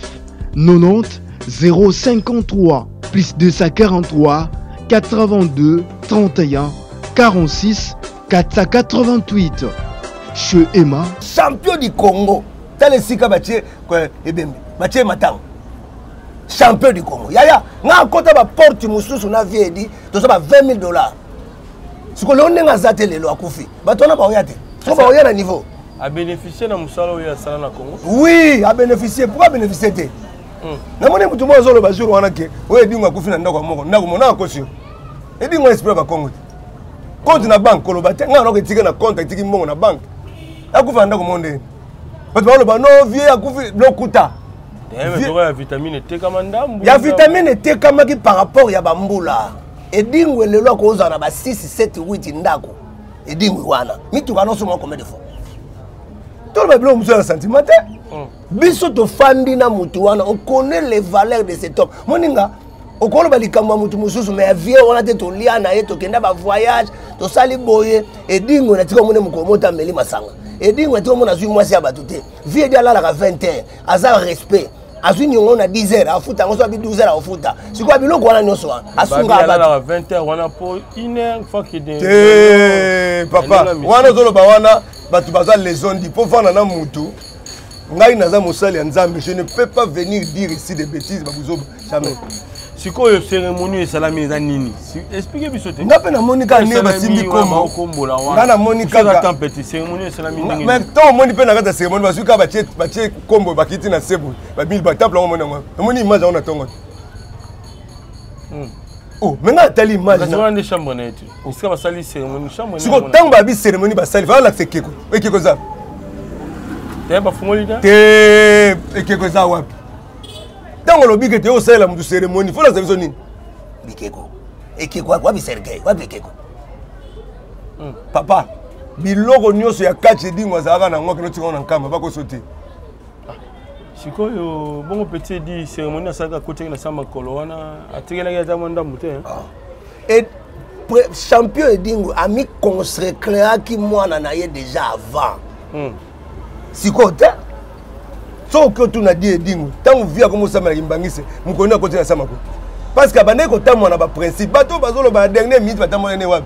90 053, plus 243 82 31 46 488. Chez Emma, champion du Congo. Tale sika batie ebembe. Batie matang. Champion du Congo. Yaya, nga kota ba porte mususu na vie di, to so ba $20,000. Siko le onenga zate lelo akufi. Batona ba oyate. So ba oyana niveau. A bénéficier na musala oya sala na Congo. Oui, a bénéficier. Pourquoi bénéficier te? Na moni mutu mo zolo ba jour wana ke. Oye dingo akufi na ndako moko. Ndako mona akosio. E dingo esprit ba Congo. Compte na banque koloba te. Nga no ke tika na compte tiki mbongo na banque. Akufi na ndako monde. Bato ba lo ba no vie akufi lokuta. Ya vitamine te kama ndambu. Ya vitamine te kama ki par rapport ya bambula. Edingwe lelo ko uzana ba 6 7 8 ndako. Edingwe wana. Mitu kana so mo combien de fois. Tout le monde a un sentiment. Biso to fandi na mutu wana, on connaît les valeurs de cet homme. Moninga, on connaît ba likamba mutu mususu mais vie wana te to lia na ye to kenda ba voyage, to sali boye, edingwe na tika mone mukomota meli masanga. Edingwe to mona zui mwasi ya batute. Vie dia la 20 heures, aza respect. Azui nyongo na 10 heures, afuta ngoso abi 12 heures afuta. Sikwa biloko wana nyoso wana. Asunga abatu. La 20 heures wana pour 1 heure fois qu'il est. Papa, wana zolo ba wana batu baza les ondi pour faire na mutu. Ngai naza mosali ya Nzambe, je ne peux pas venir dire ici des bêtises babuzo jamais. Siko yo cérémonie esalami za nini? Expliquez biso te. Ngape na monika ne basimbi kombo. Ngana monika ka tempête cérémonie esalami ndenge. Mais tant moni pe na kata cérémonie basuka batie kombo bakiti na sebu. Ba mil ba table mona ngo. Moni image on atongo. Oh, mais nga tali image. Nga zwa chambre na yetu. Isika basali cérémonie chambre. Siko tango ba bi cérémonie basali va la sekeko. Ekeko za. Te ba fungoli da? Te ekeko za wapi? Tango lo bikete yo sala mu cérémonie, faut la service nini? Bikeko. Ekeko wapi sergei? Wapi ekeko? Papa, biloko nyoso ya kache dingwa za na ngoke no tikona nkamba bako sote. Siko yo bongo petit di cérémonie na saka côté na samba kolo wana atikela ya za mwanda mute. Et champion Edingo a mis consacré qui moi na ye déjà avant. Si côté so que tu n'as dit Edingo tant on vient comme ça mais imbangise mon connaît côté na samako parce que bande ko tamona na ba principe bato bazolo ba dernière minute batamona ne wapi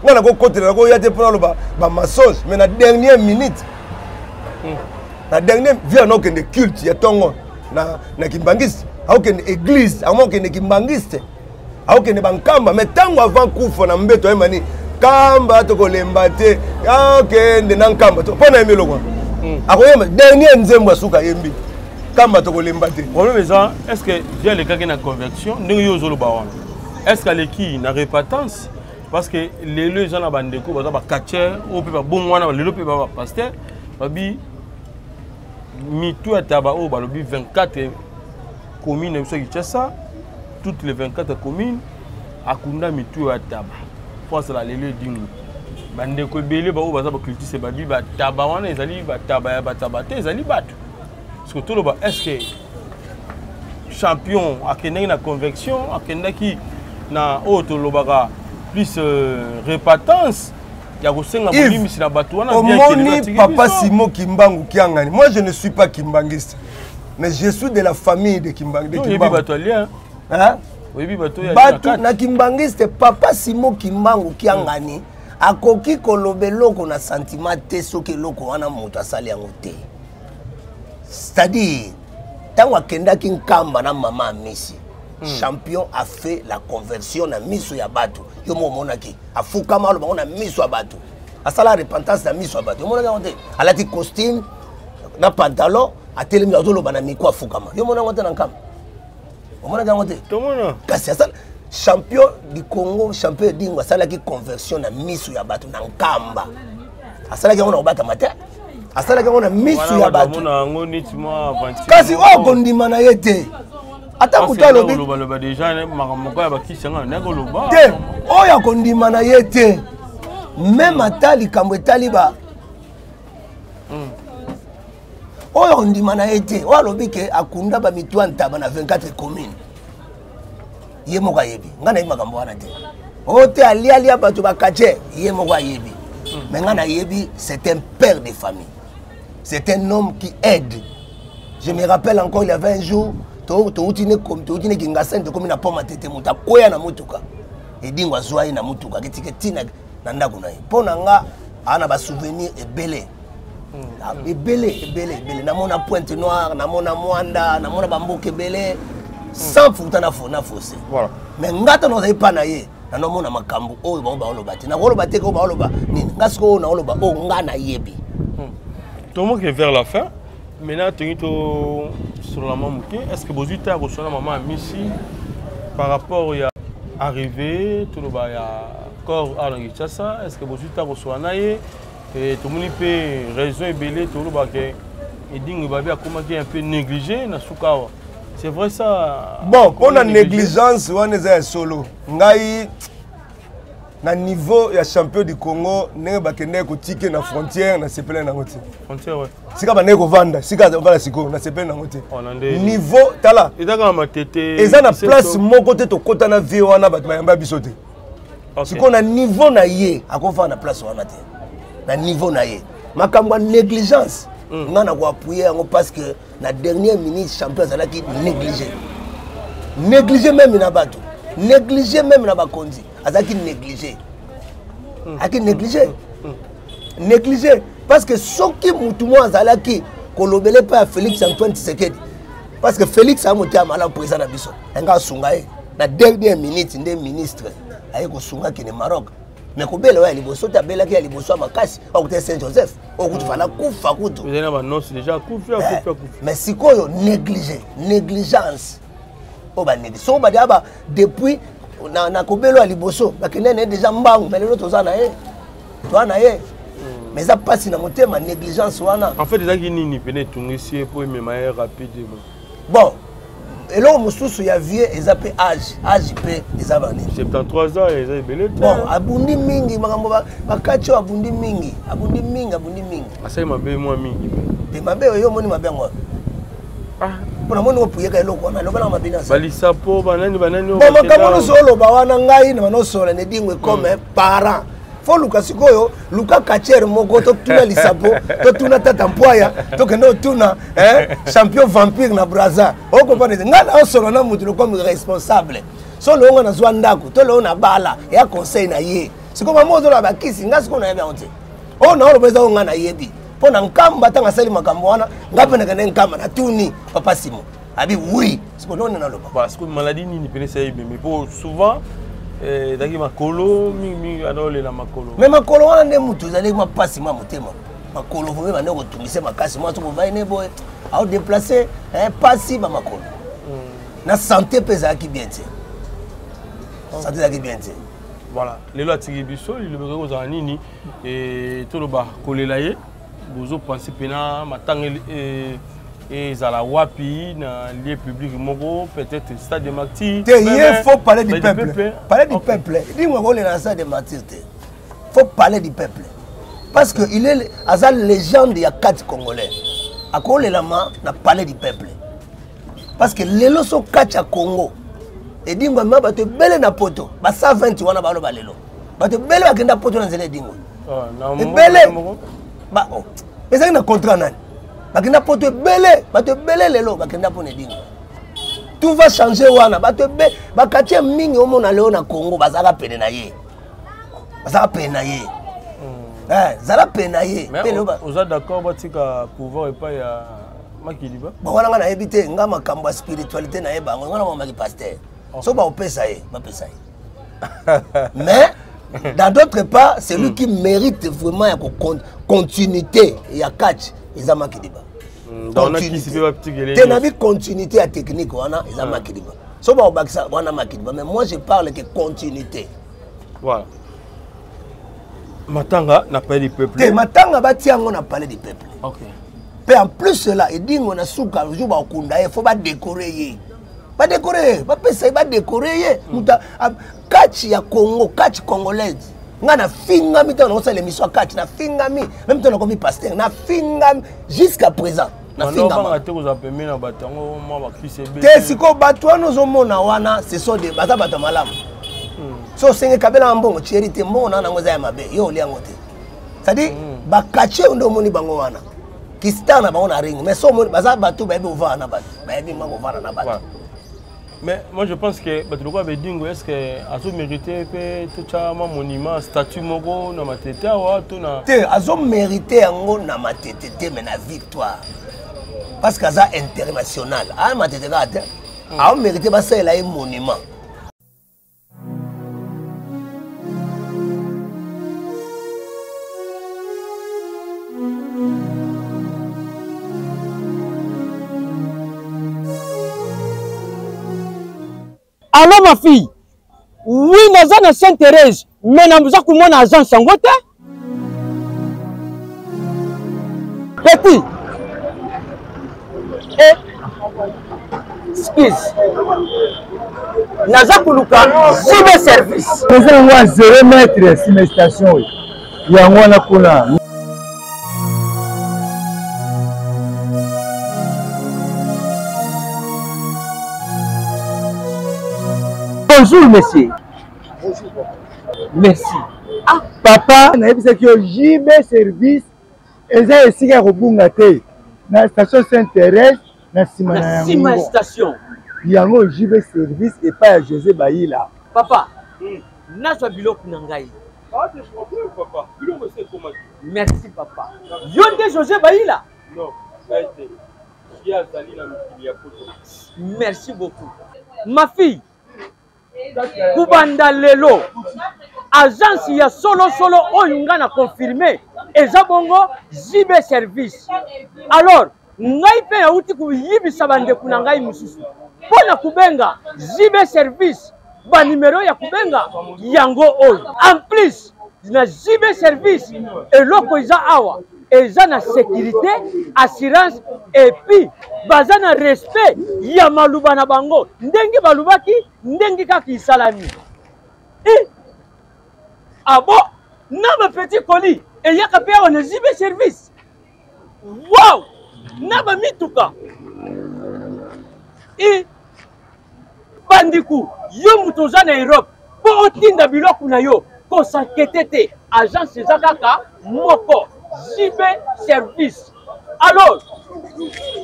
ngana ko côté na ko yate pour le ba mensonge mais na dernière minute la dernière vient non que de culte ya tongo na kimbangiste au que église à moins que ne kimbangiste au que ne bankamba mais tango avant kufa na mbeto emani kamba to ko lembate ok de nankamba to pona emelo kwa akoyema dernier nzembo suka yembi kamba to ko lembate problème est-ce que via les gars qui na conversion ndenge yo zolo ba wana est-ce que les qui na répétence parce que les gens na bandeko baza ba catcher ou pe ba bon wana le pe ba pasteur babi mitu ataba o balobi 24 communes so Kinshasa toutes les 24 communes akunda mitu ataba pense la lelo dingo bandeko belé ba o baza ba culture babi ba taba wana ezali ba taba ya ba taba te ezali bato parce que tout le ba est-ce que champion akendaki na convection akendaki na auto lobaka plus répétence. Papa Simo Kimbangu Kiangani. Moi je ne suis pas kimbangiste, mais je suis de la famille de Kimbangu. Hein? Batu na kimbangiste Papa Simo Kimbangu Kiangani. Akoki kolobelo ko na sentiment te soki loko wana moto asali yango te. C'est-à-dire tango akenda kinkamba na mama Messi. Champion a fait la conversion na miso ya bato yo mo monaki afuka malo ba na miso ya bato asala repentance na miso ya bato yo monaka onte alati costume na pantalon atelemi azolo bana miko afuka ma yo monaka onte na nkam yo monaka onte to mona kasi asala champion du Congo champion Edingo asala ki conversion na miso ya bato na nkamba asala ki ona obata mate asala ki ona miso ya bato mona ngo nitima avanti kasi o kondima na yete ata kutalo bi loba déjà makamoko ya bakisanga ndeko loba te oya kondima na yete même atali kambo etali ba oya kondima na yete oya lobike akunda ba mitwa ntaba na 24 communes ye moko ayebi ngana yebi makambo wana te ote ali bato bakache ye moko ayebi mais ngana yebi c'est un père de famille, c'est un homme qui aide. Je me rappelle encore il y avait un jour toutine kingasen to komi na poma tete muta koya na mutuka Edingo azwai na mutuka tina na ndako na ye pona nga ana ba souvenir ebele ebele namona pointe noire namona mwanda namona bamboke ebele sans futa na fossé voilà mais ngata no pa na ye na no mona makambo oyo ba oloba te na oloba te ko ba oloba nini ngasiko na oloba o nga na yebi tout le monde est vers la fin. Maintenant, sur la maman, est-ce que vous avez reçu la maman Missi par rapport à arriver, tout le monde corps à l'Angleterre, est-ce que vous avez reçu la naïe et tout le monde peut raison et belé, tout le monde et dit que vous avez un peu négligé na Soukawa. C'est vrai ça? Bon, pour la négligence, on est solo. Ngai na niveau ya champion du Congo, ne bakende ko ticket na frontière na sepele na ngoti. Frontière ouais. Sika ba ne ko vanda, sika vanda siko na sepele na ngoti. Niveau tala. Ezaka matete. Eza na place moko te to kota na vie wana ba mayamba bisote. Siko na niveau na ye, akofa na place wana te. Na niveau na ye. Makambo négligence. Ngana ko appuyer ngo parce que na dernière minute champion zala ki négligé. Négligé même na bato. Négligé même na bakonzi. Azaki négligé. Aki négligé. Négligé parce que soki mutumo azalaki kolobele pa Félix Antoine Tshisekedi. Parce que Félix a monté à mala président na biso. Nga sungaye na dernière minute ndé ministre aye ko sunga ki ne Maroc. Mais ko bela wa liboso ta bela ki liboso makasi o ko Saint Joseph o ko fala kufa kutu. Vous avez non c'est déjà kufa. Mais sikoyo négligé, négligence. O ba négligé. So ba diaba depuis na kobelo aliboso bakene déjà mbangu mais l'autre za na ye toi na ye mais ça passe na motema négligence wana en fait ezaki nini pene tungisi pour me rapide bon et là mususu ya vie ezape âge pe ezabani 73 ans ezai belé bon abundi mingi makambo bakacho abundi mingi asai mabe moi mingi pe mabe yo moni mabe ngo Pour moi, nous pouvons le voir. Le bala mabina. Balisapo, banani. Bon, makamono solo bawana ngai na mano solo ne dingwe comme parent. Faut Luka sikoyo, Luka Kacher moko to tuna lisapo, to tuna tata mpoya, to kendo tuna champion vampire na Brazza. O comprendre ngana solo na mutu comme responsable. Solo nga na zwandako, to lo na bala ya conseil na ye. Siko mamozo la bakisi ngasiko na yebe onte. O na olo beza nga na yebi. Po na nkamba tanga sali makambo wana, ngape na kene nkamba na tuni papa Simo. Abi oui, siko nona na loba. Parce que maladie ni penesa yebe, mais pour souvent daki makolo mi adole na makolo. Mais makolo wana nde mutu zali ma pasi ma motema. Makolo vome bande ko tumise makasi moi to ko vai ne boy. A déplacer pasi ba makolo. Na santé pesa ki bien te. Santé za ki bien te. Voilà, lelo atiki biso, le beko za nini et to lo ba kolela ye. Bozo penser pena matangeli et zala wapi na lieu public moko peut-être stade de martyrs. Il faut parler du peuple. Parler du peuple. Dis-moi qu'on est dans stade de martyrs. Faut parler du peuple. Parce que il est la légende il y a 4 Congolais. À quoi les lama n'a parlé du peuple. Parce que les lots sont 4 à Congo. Et dis-moi ma ba te belé na poto. Ba 120 wana ba lo ba lelo. Ba te belé ba kenda poto na zele dingo. Ah na mo. Belé. Ba oh. Mais ça na contrat nani. Bakenda poto belé, bato belé lelo bakenda pone dingo. Tout va changer wana, bato be bakatie mingi omo na leo na Congo bazaka pene na ye. Bazaka pene na ye. Zala pene na ye. Mais oza d'accord batika pouvoir et pas ya makiliba. Ba wana nga na ebité nga makambo spiritualité na ye bango nga na mama ki pasteur. So ba opesa ye, ba pesa ye. Mais dans d'autres pas, c'est lui qui mérite vraiment la continuité et la catch. Ils ont makiliba. Tenabi continuité à technique wana ils ont makiliba. So ba obakisa wana makiliba mais moi je parle que continuité. Voilà. Matanga n'a pas du peuple. Te matanga batiango n'a parlé du peuple. OK. Mais en plus cela, il dit on a souka jour ba okunda il faut ba décorer. Ba décorer, ba pesa ba décorer. Muta catch ya Congo, catch congolaise. Ngana finga mi tano ça l'émission catch na finga mi même temps comme pasteur na finga jusqu'à présent na finga ma te ko apemi na batango mo ba KCB te siko batwana zo mona wana ce sont des bata bata malamu so senge kabela mbongo charité mbongo na ngoza ya mabe yo liango te c'est-à-dire ba catch ndo moni bango wana kistana bango na ring mais so moni baza batu ba ebe ovana batu ba ebe mango vana na batu. Mais moi je pense que Batuloko Bedingo est-ce que azo mérité peut tout ça monument statut moko na matete wa to na te azo mérité yango na matete te mais na victoire parce que ça international a matete ka te a mérité ba ça un monument. Allô ma fille, oui, nous sommes à Sainte-Thérèse, mais nous sommes comme un agent Sangote. Petit. Excuse. Nous sommes à service. Nous sommes à 0 mètres sur la station. Il y a un peu. Bonjour, monsieur. Bonjour, papa. Merci. Ah, papa, je sais que JB Service est ici à Robungate, dans la station Sainte-Thérèse, dans la Sima station. Il y a un JB Service et pas à José Baïla. Papa, n'a-tu bilok nangai? Ah, c'est problème, papa. Bilok, c'est comment? Merci, papa. Yonde José Baïla? Non, c'est qui a sali la merci beaucoup. Ma fille. Kubanda lelo agence ya solo oyo nga na confirmé eza bongo JB Service. Alors ngai pe na uti kuyibisa bande kuna ngai mususu pona kubenga JB Service ba numéro ya kubenga yango oyo en plus na JB Service eloko eza awa eza na sécurité, assurance et puis baza na respect ya maluba na bango ndenge balubaki ndenge kaka isalami. Ah bon, na petit colis et yaka pe on JB Service. Wow, na ba mituka i bandiku yo moto oza na Europe po otinda biloko na yo kosankete te agence eza kaka moko JB Service. Alors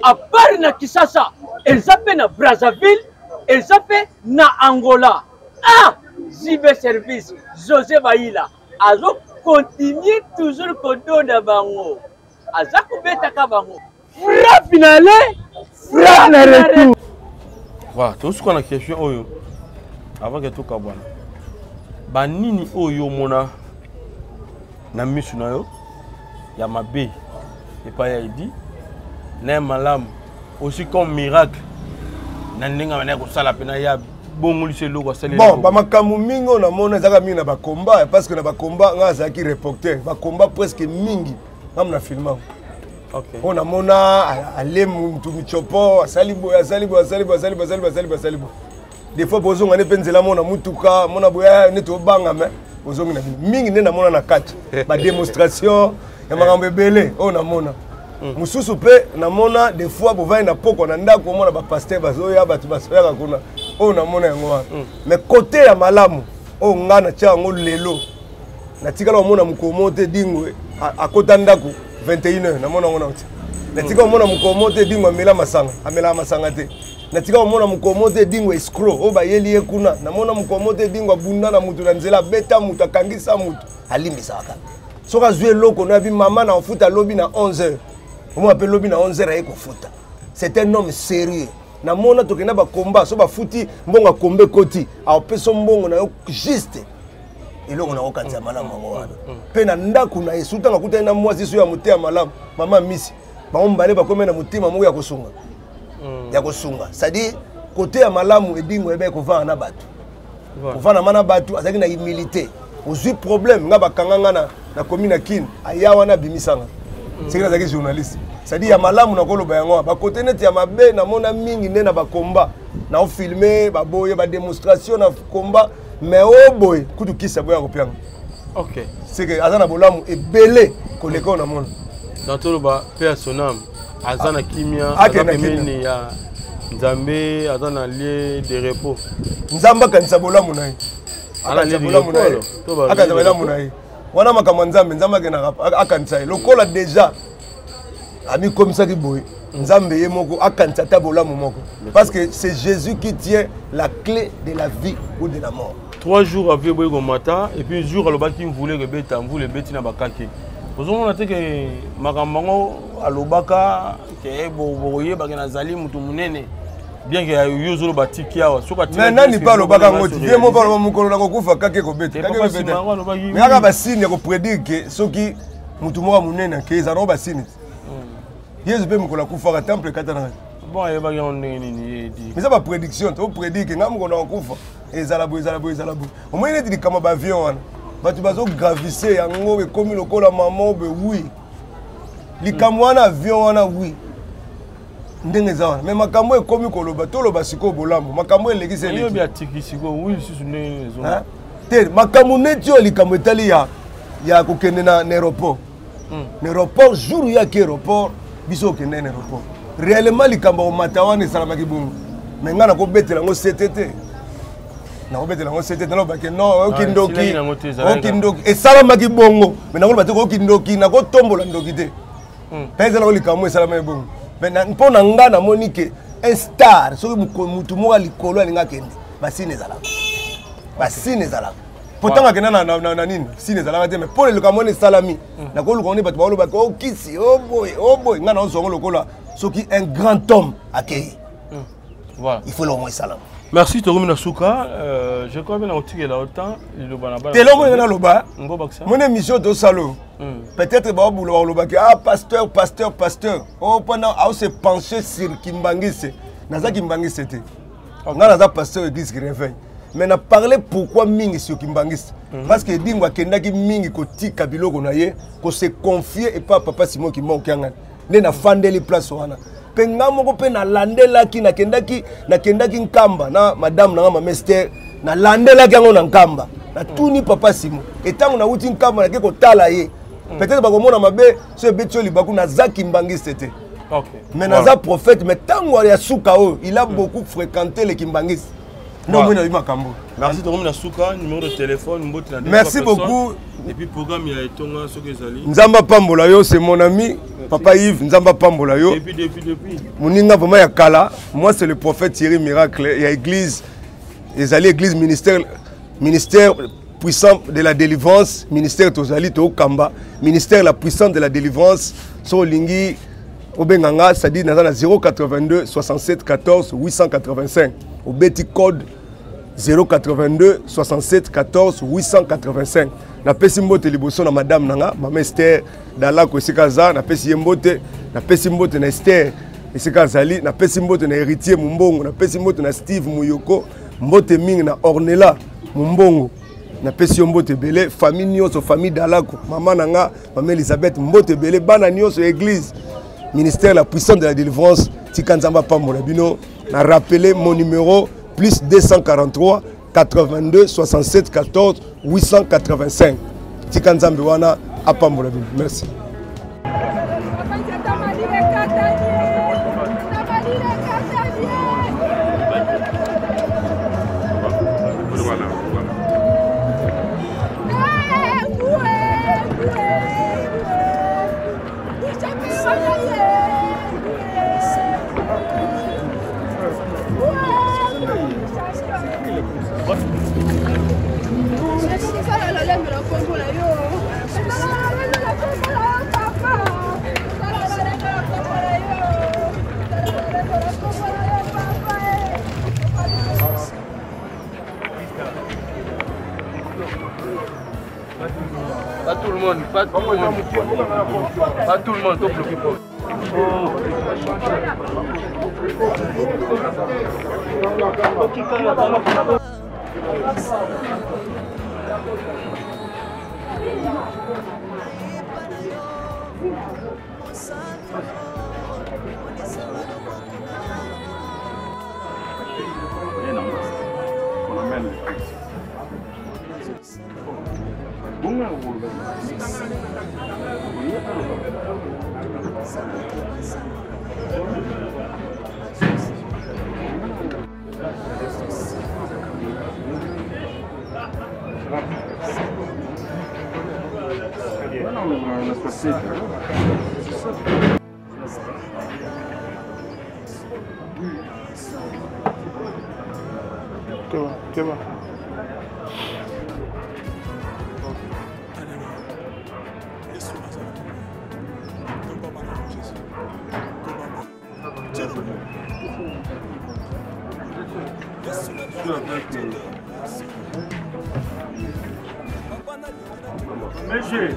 à part na Kinshasa eza pe na Brazzaville eza pe na Angola. Ah JB Service José Baïla azo continue toujours kodonda bango aza kubetaka bango frappe finale frappe na retour. Voilà, tout ce qu'on a question oyo avant que tout kabwana banini oyo mona na misu na yo ya mabe et pas ya idi na malamu aussi comme miracle na ndinga bana ko sala pena ya bongoli se loko sala bon ba makamu mingo na mona zaka mingi na ba combat parce que na ba combat ngaza ki reporter ba combat presque mingi ngam na filma. OK. On a mona ale muntu michopo asalibo. Des fois bozo ngane penzela mona mutuka mona boya neto banga me bozo ngina mingi nena mona na kati ba démonstration ya makambo ebele on a mona mususu pe na mona des fois bo vai na poko na ndako mona ba pasteur bazoya batu basoya kuna on a mona yango mais côté ya malamu o ngana cha ngo lelo na tikala mona mukomote dingwe akota ndako 21h na mona ngona uti na tikala mona mukomote dingwe amela masanga te na tikala mona mukomote dingwe escrow o ba yeli ekuna na mona mukomote dingwe bunda na mutu na nzela beta mutu akangisa mutu alimbisa kaka soka zwe loko na bi mama na ofuta lobi na 11h on appelle lobi na 11h ayeko futa. C'est un homme sérieux na mona tokena ba combat so ba futi mbonga kombe koti a peso mbongo na yo juste eloko na okanza malamu ngo wana pe na ndaku na esuta ngakuta na mwasi so ya mutea malamu mama misi baombale bakome na mutima mo ya kosunga ya kosunga c'est-à-dire côté ya malamu edingo ebe ko vana na batu ko vana mana batu azaki na humilité ozui problème nga bakanganga na commune kin ayawa na bimisanga c'est que azaki journaliste c'est-à-dire ya malamu na koloba yango ba côté net ya mabe na mona mingi ne na ba combat na o filmer ba boye ba démonstration na combat mais o boy kutu kisa boya ko pianga. OK. C'est que azana bolamu ebele koleka na mona dans tout le bas personnel azana kimia akemeni ya Nzambe azana lieu de repos Nzamba kanisa bolamu na yi ala bolamu na yi akaza bolamu na yi wana makambo Nzamba kena akanisa lokola déjà ami comme ça qui boy Nzambe ye moko akanisa ta bolamu moko parce que c'est Jésus qui tient la clé de la vie ou de la mort. 3 jours après boy gomata et puis jour aloba qui voulait que beta mvule beti na bakaki ozongo na teke makambango alobaka ke boye bakena zali mutu munene bien que yozolo batiki awa soka tina nani pa alobaka ngoti vie mo pa mukolo na kokufa kake ko beta kake beta mais aka ba signe ko prédire que soki mutu moko munene ke za no ba signe Yesu pe mukolo kufa ka temple katana bon ye ba yonne ni di mais ça ba prédiction to prédire que ngam ko na kufa ezala bo au moins il dit kama ba avion wana batu bazo gravissé yango be komi lokola maman be oui likambo wana avion wana oui ndenge za wana mais makambo ekomi koloba to loba siko bolambo makambo elegise yo bi atiki siko oui susu ndenge zo te makambo neti yo likambo etali ya kokende na aéroport aéroport jour ya ki aéroport biso okende na aéroport réellement likambo matawana esalamaki bongo mais ngana ko betela ngo CTT na obetela ngo CTT na lobake non okindoki esalamaki bongo mais na kolobate okindoki na kotombola ndoki te pesa na likambo esalamaki bongo mais mpona nga na moni ke un star soki mutu moko likolo alinga kende basine ezalaka pourtant akenda na nini sine ezalaka te mais mpo leluka moni esalami nakoluka oni bato balobaki okisi oboye nga na ozongo lokola soki un grand homme akei voilà il faut le moins salam. Merci Torumi Nasuka. Je crois bien que tu as autant. Mon émission de salon. Peut-être que pasteur. Oh, pendant à se pencher sur Kimbangise. Naza Kimbangise c'était. On a un pasteur église qui réveille. Mais on a parlé pourquoi Mingi sur Kimbangise. Parce que Dingwa Kendaki Mingi Koti Kabilo Gonaye, qu'on se confie et pas Papa Simon qui manque. On a fandé les places. Penga moko pe na landela ki na kendaki nkamba na madame na mamester na landela ki ngo na nkamba na tuni Papa Simon etango na uti nkamba na ke ko tala ye peut-être ba komona mabe so betio libaku na zaki mbangi c'était Mais naza prophète, mais tango ya Soukao, il a beaucoup fréquenté les Kimbangis. Non, moi, merci de Souka, numéro de téléphone. Merci beaucoup. Et puis, programme, il y a Etonga, Sokezali. Nzamba Pambolayo, c'est mon ami, Papa Yves, Nzamba Pambolayo. Depuis. Moninga vraiment ya Kala. Moi, c'est le prophète Thierry Miracle. Il y a église, les église ministère puissant de la délivrance, ministère Tozali Kamba, ministère la puissance de la délivrance, sur Lingi, Obenganga, c'est-à-dire dans 082 67 14 885. Au Betty code 082 67 14 885. Na pesi mbote liboso na madame nanga, Mama Esther Dala ko esikaza, na pesi mbote, na Esther esikazali, na pesi mbote na héritier Mumbongo, na pesi mbote na Steve Muyoko, mbote mingi na Ornella Mumbongo. Na pesi mbote belé, famille nyonso, famille Dalako, maman nanga, Maman Elisabeth mbote belé, bana nyonso église, ministère la puissance de la délivrance, Tikanzamba Pambola bino. Na rappeler mon numéro plus 243 82 67 14 885. Tikanzambe wana apambola bino. Merci. Pas tout le monde, pas tout le monde. Pas tout le monde, top le people. Qué va. Monsieur.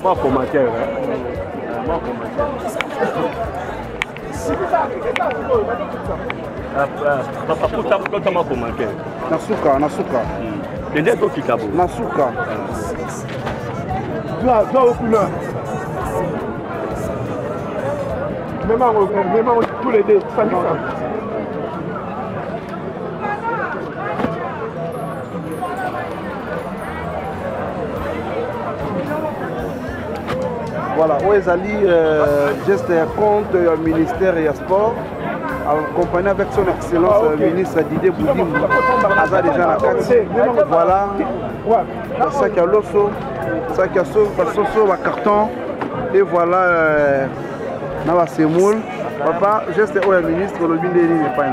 Moi commentaire, moi commentaire. Papa ma commentaire. Nasuka, nasuka. Dende to kitabo. Nasuka. Dois aux couleurs. Même tous les deux, ça. Voilà, Ouezali, geste compte le ministère et sport, accompagné avec son excellence ministre Didier Boudim, Aza déjà la carte. Voilà, ça qui a l'osso, ça qui a soso, la carton, et voilà, Nava Semoul. Papa, geste au ministre, le bin des lignes, pas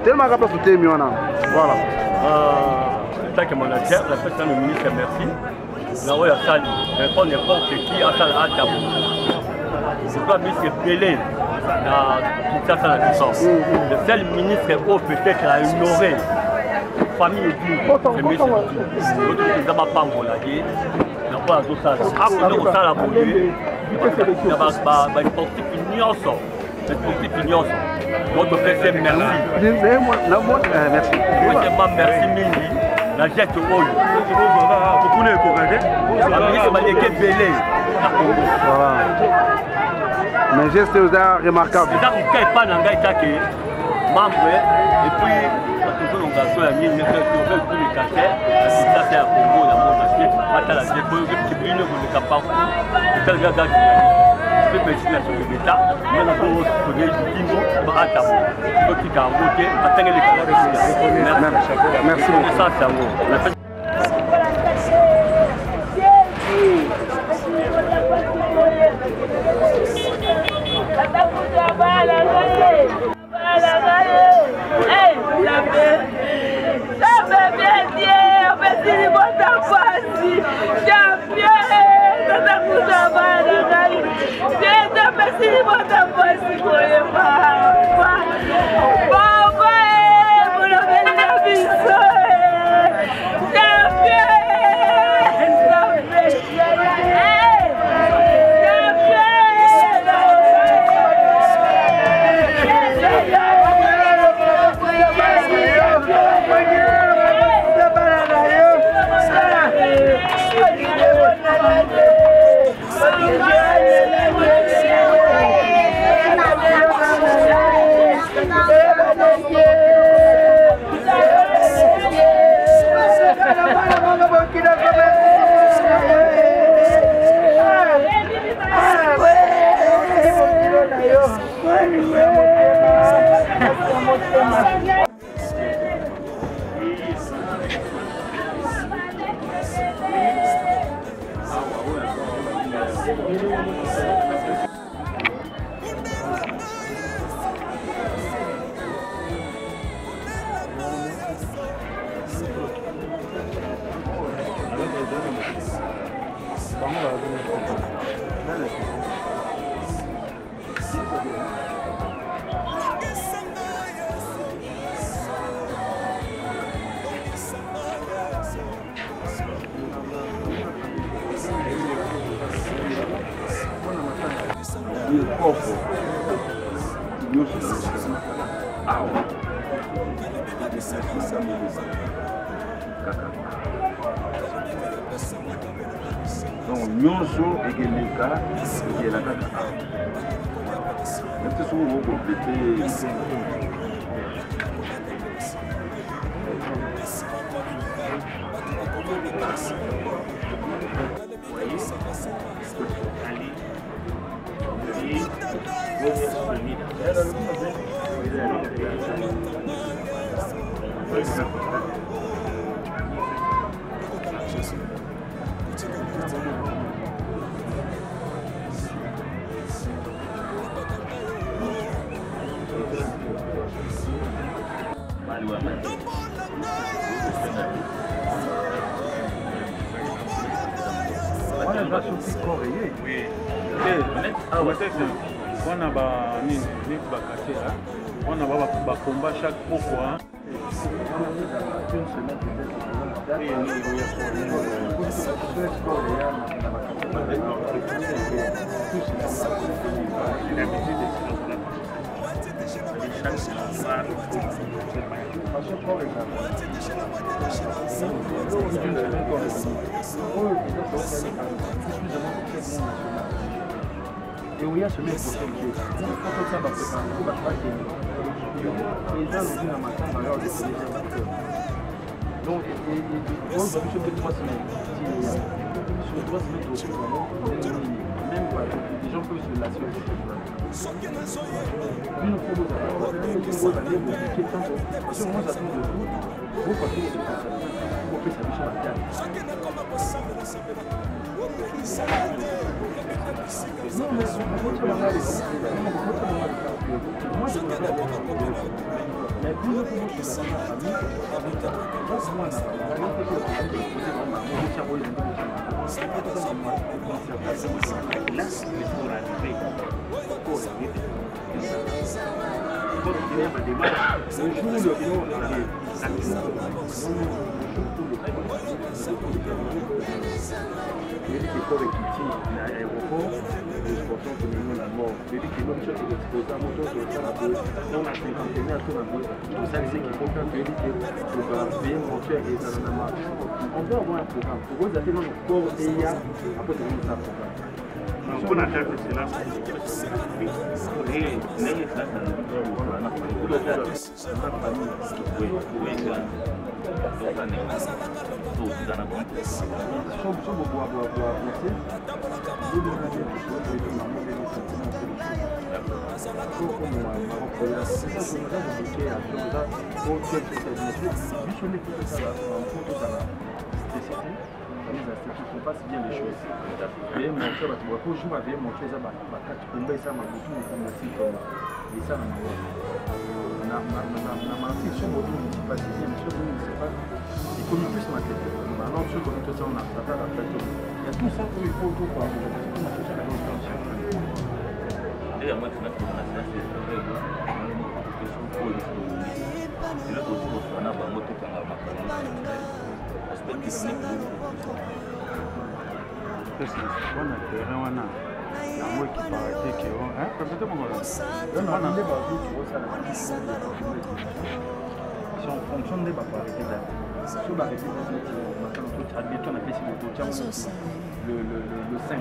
tellement rapide pour tes voilà. Tant que manager, la personne le ministre, merci. Là-haut, il y a ça, on n'importe qui a ça à Tabo. Je dois me rappeler dans la distance. Le seul ministre peut-être à ignorer la famille du c'est M. L'autre qui n'a pas engolagé, n'a pas tout ça. Après, on a la bouillée, il y a des sportifs les sportifs ignorent. Notre président, merci. Merci Mingi. La jette au haut. Voilà. Mais geste remarquable. Membre et puis toujours on garçon la mine tous les cachets ça c'est à Congo la monde acheté à la dépôt qui brille le capable c'est le gars qui peut mettre la sur l'état mais on peut trouver du dingo à Tabo qui a voté attendre les cachets merci beaucoup ça c'est amour Merci. kopo nyonso awa kaka donc nyonso ekeleka ekela kaka awa mete soki okomplete On a un combat chaque fois. Et oui, il y a ce même prochain qui est. Quand on s'en va préparer, on va pas gagner. Les gens nous disent à matin, on va leur dire que les gens vont faire. Donc, on va plus que 3 semaines. Sur 3 semaines, même pas. Les gens peuvent se lasser aussi. Une fois, vous allez vous appliquer tant que. Si on ça tombe de tout, vous partez de ça. Vous faites sa mission à terre. Non, mais votre langage est moi, je ne sais pas. Mais plus je commence à la famille, moi, on peut avoir un programme. Pour vous, avez notre corps et il y a après de un programme. On a fait cela. On passe bien les choses. Et mon frère, tu vois, toujours avec mon frère, ça va tomber ça, ma boutique, et ça, na marqué sur mon dos, pas si bien, sur mon ne sait pas. Et comme il peut se mettre, maintenant, sur comme tout ça, on a fait la fête. Il y a tout ça pour il faut tout pour et à moi, tu m'as fait la fête, c'est là que tu vas avoir un moto par la en fonction des baparités sur la réputation le 5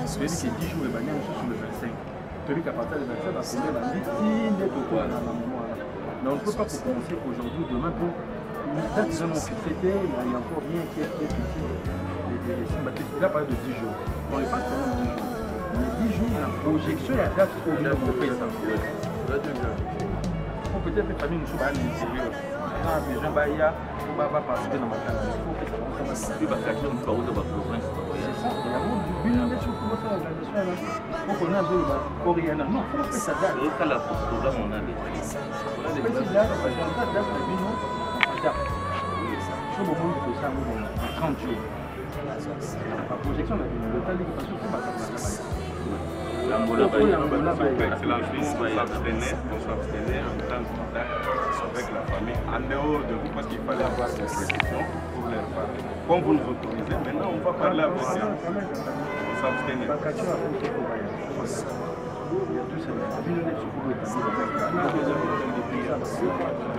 c'est-à-dire que 10 jours et bagnons sur le 25 celui qui a partir le 25 va finir la vie mais on ne peut pas commencer aujourd'hui demain pour une date vraiment fêtée, il y a encore rien qui est petit. Il a parlé de 10 jours. On n'est pas seulement 10 jours. Mais 10 jours, la projection, la date au niveau de ça. Peut-être que les familles nous sont pas à l'intérieur. Les gens vont participer dans ma classe. Il faut que ça commence à faire. C'est ça. Il y a une des choses pour faire l'organisation. Il faut qu'on a un peu de Oriana. Non, il faut que ça date. C'est la programme, on a des petits dates, sur le moment où ça en 30 jours. La projection de l'équipation, c'est pas ça. On s'abstenait en temps de contact avec la famille, en dehors de vous, parce qu'il fallait avoir des précisions pour leur parler. Comme vous nous autorisez, maintenant on va parler avec eux. On s'abstenait. tous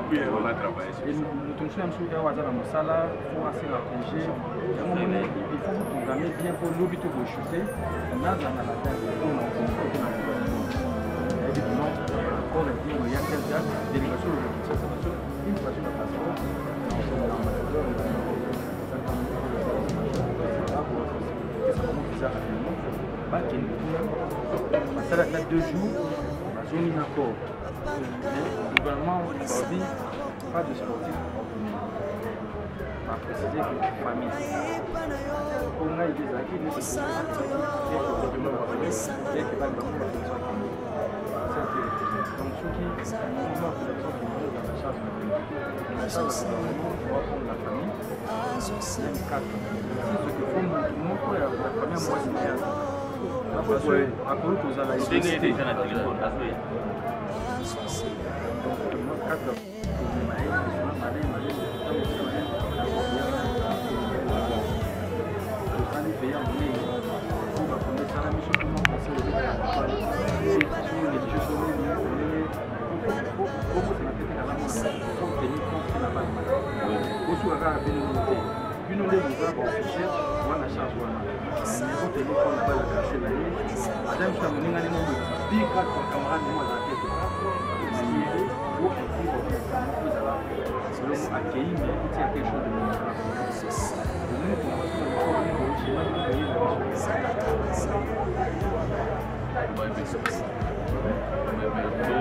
on a travaillé sur ça. Et nous sommes sur le hasard dans Moussala, il faut assez la congé. Il faut vous programmer bien pour l'objet de chuter. On a dans la tête, on a évidemment, encore il y a quelques dates, délégation de l'organisation, une fois sur le passeport, ça va être 2 jours, on a zone d'accord. Le gouvernement dit pas de sportif. On a précisé que la famille. Pour moi, il y a des acquis, nous sommes donc ceux qui sont dans la charge de la famille, c'est un cadre. Ce que font mon frère, la première moitié, à cause de la société. Donc, le cadre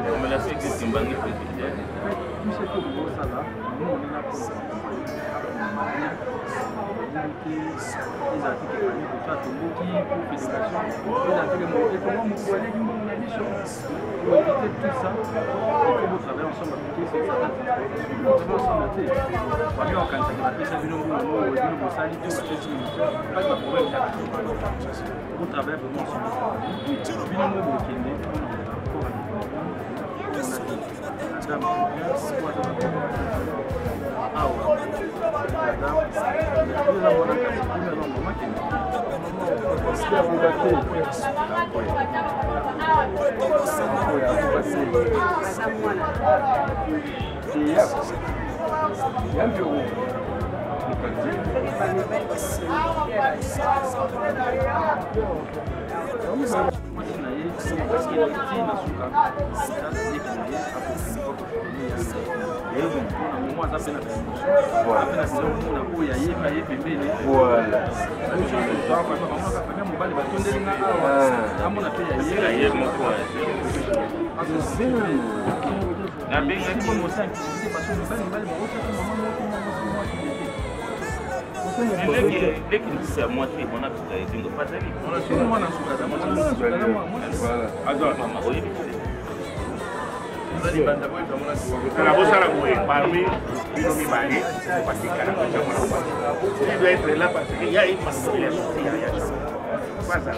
Comme la sécurité banque présidentielle. Tout ce que vous ça là, nous on est là pour les articles pour faire tout pour fédération, les articles et comment vous voyez du monde la mission. Pour éviter tout ça, il faut vous travailler ensemble appliquer ces ensemble par exemple quand ça fait ça du nombre de salités ou pas de problème vous travaillez vraiment ensemble. Puis nous vous qui Dès qu'il dit à moitié, on a tout à dire, pas de il doit être là parce qu'il y a une manipulation. Pas ça.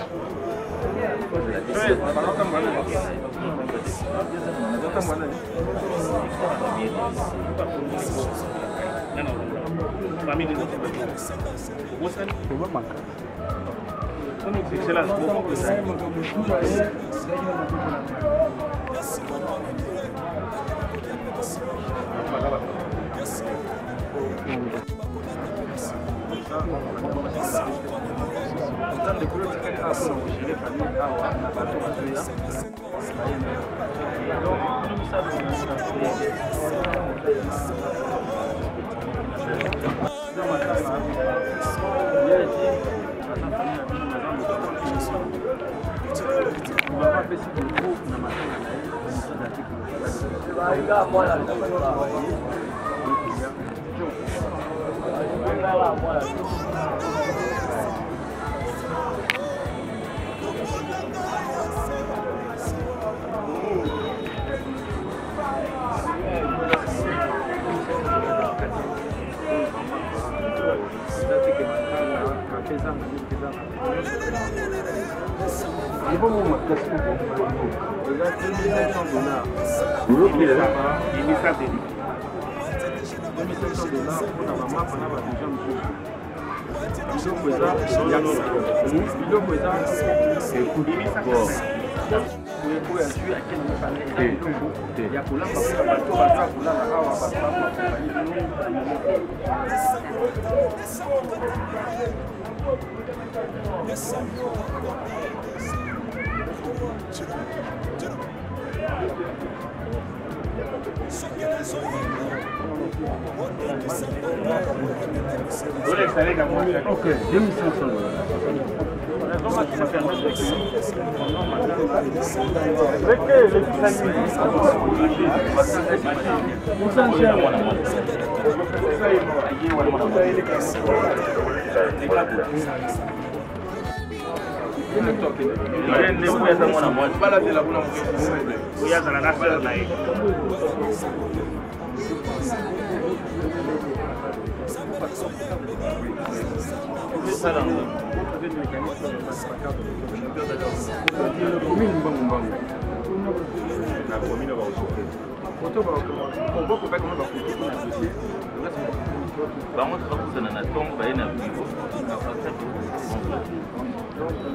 Ok, 2500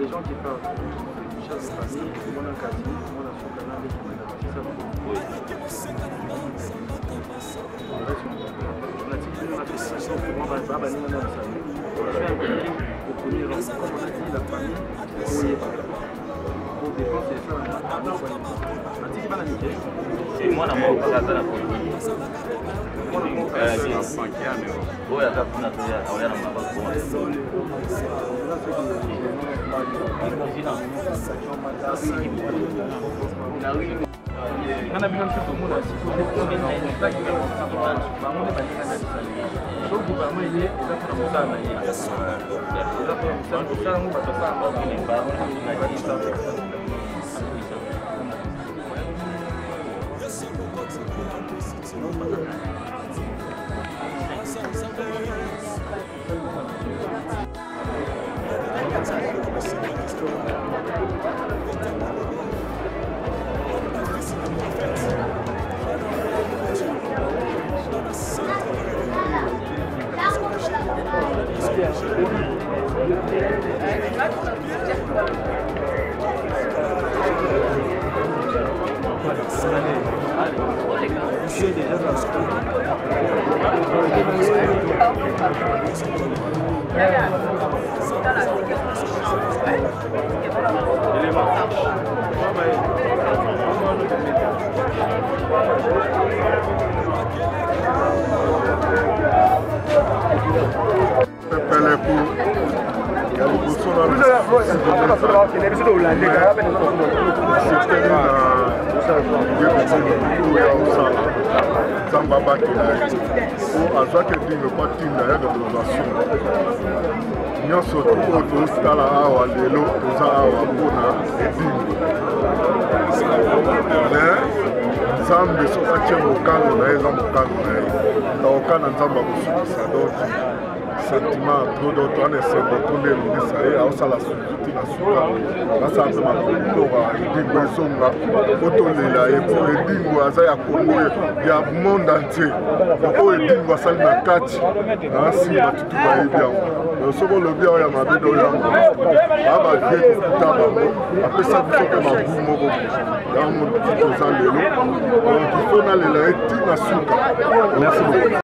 les gens qui parlent de chasse famille, on a quasi, on a son canal sentiment trop d'autres on essaie de tourner le ça a ça la société la suka là ça peut m'apporter dingo songa otolela et pour le dingo aza ya Congo ya monde entier donc le dingo ça na kati ainsi tout va bien le second le bien ya mabe do ya aba vie kutaba après ça il faut que ma boum moko ya mon petit ozalelo donc il faut na lela etina suka merci beaucoup.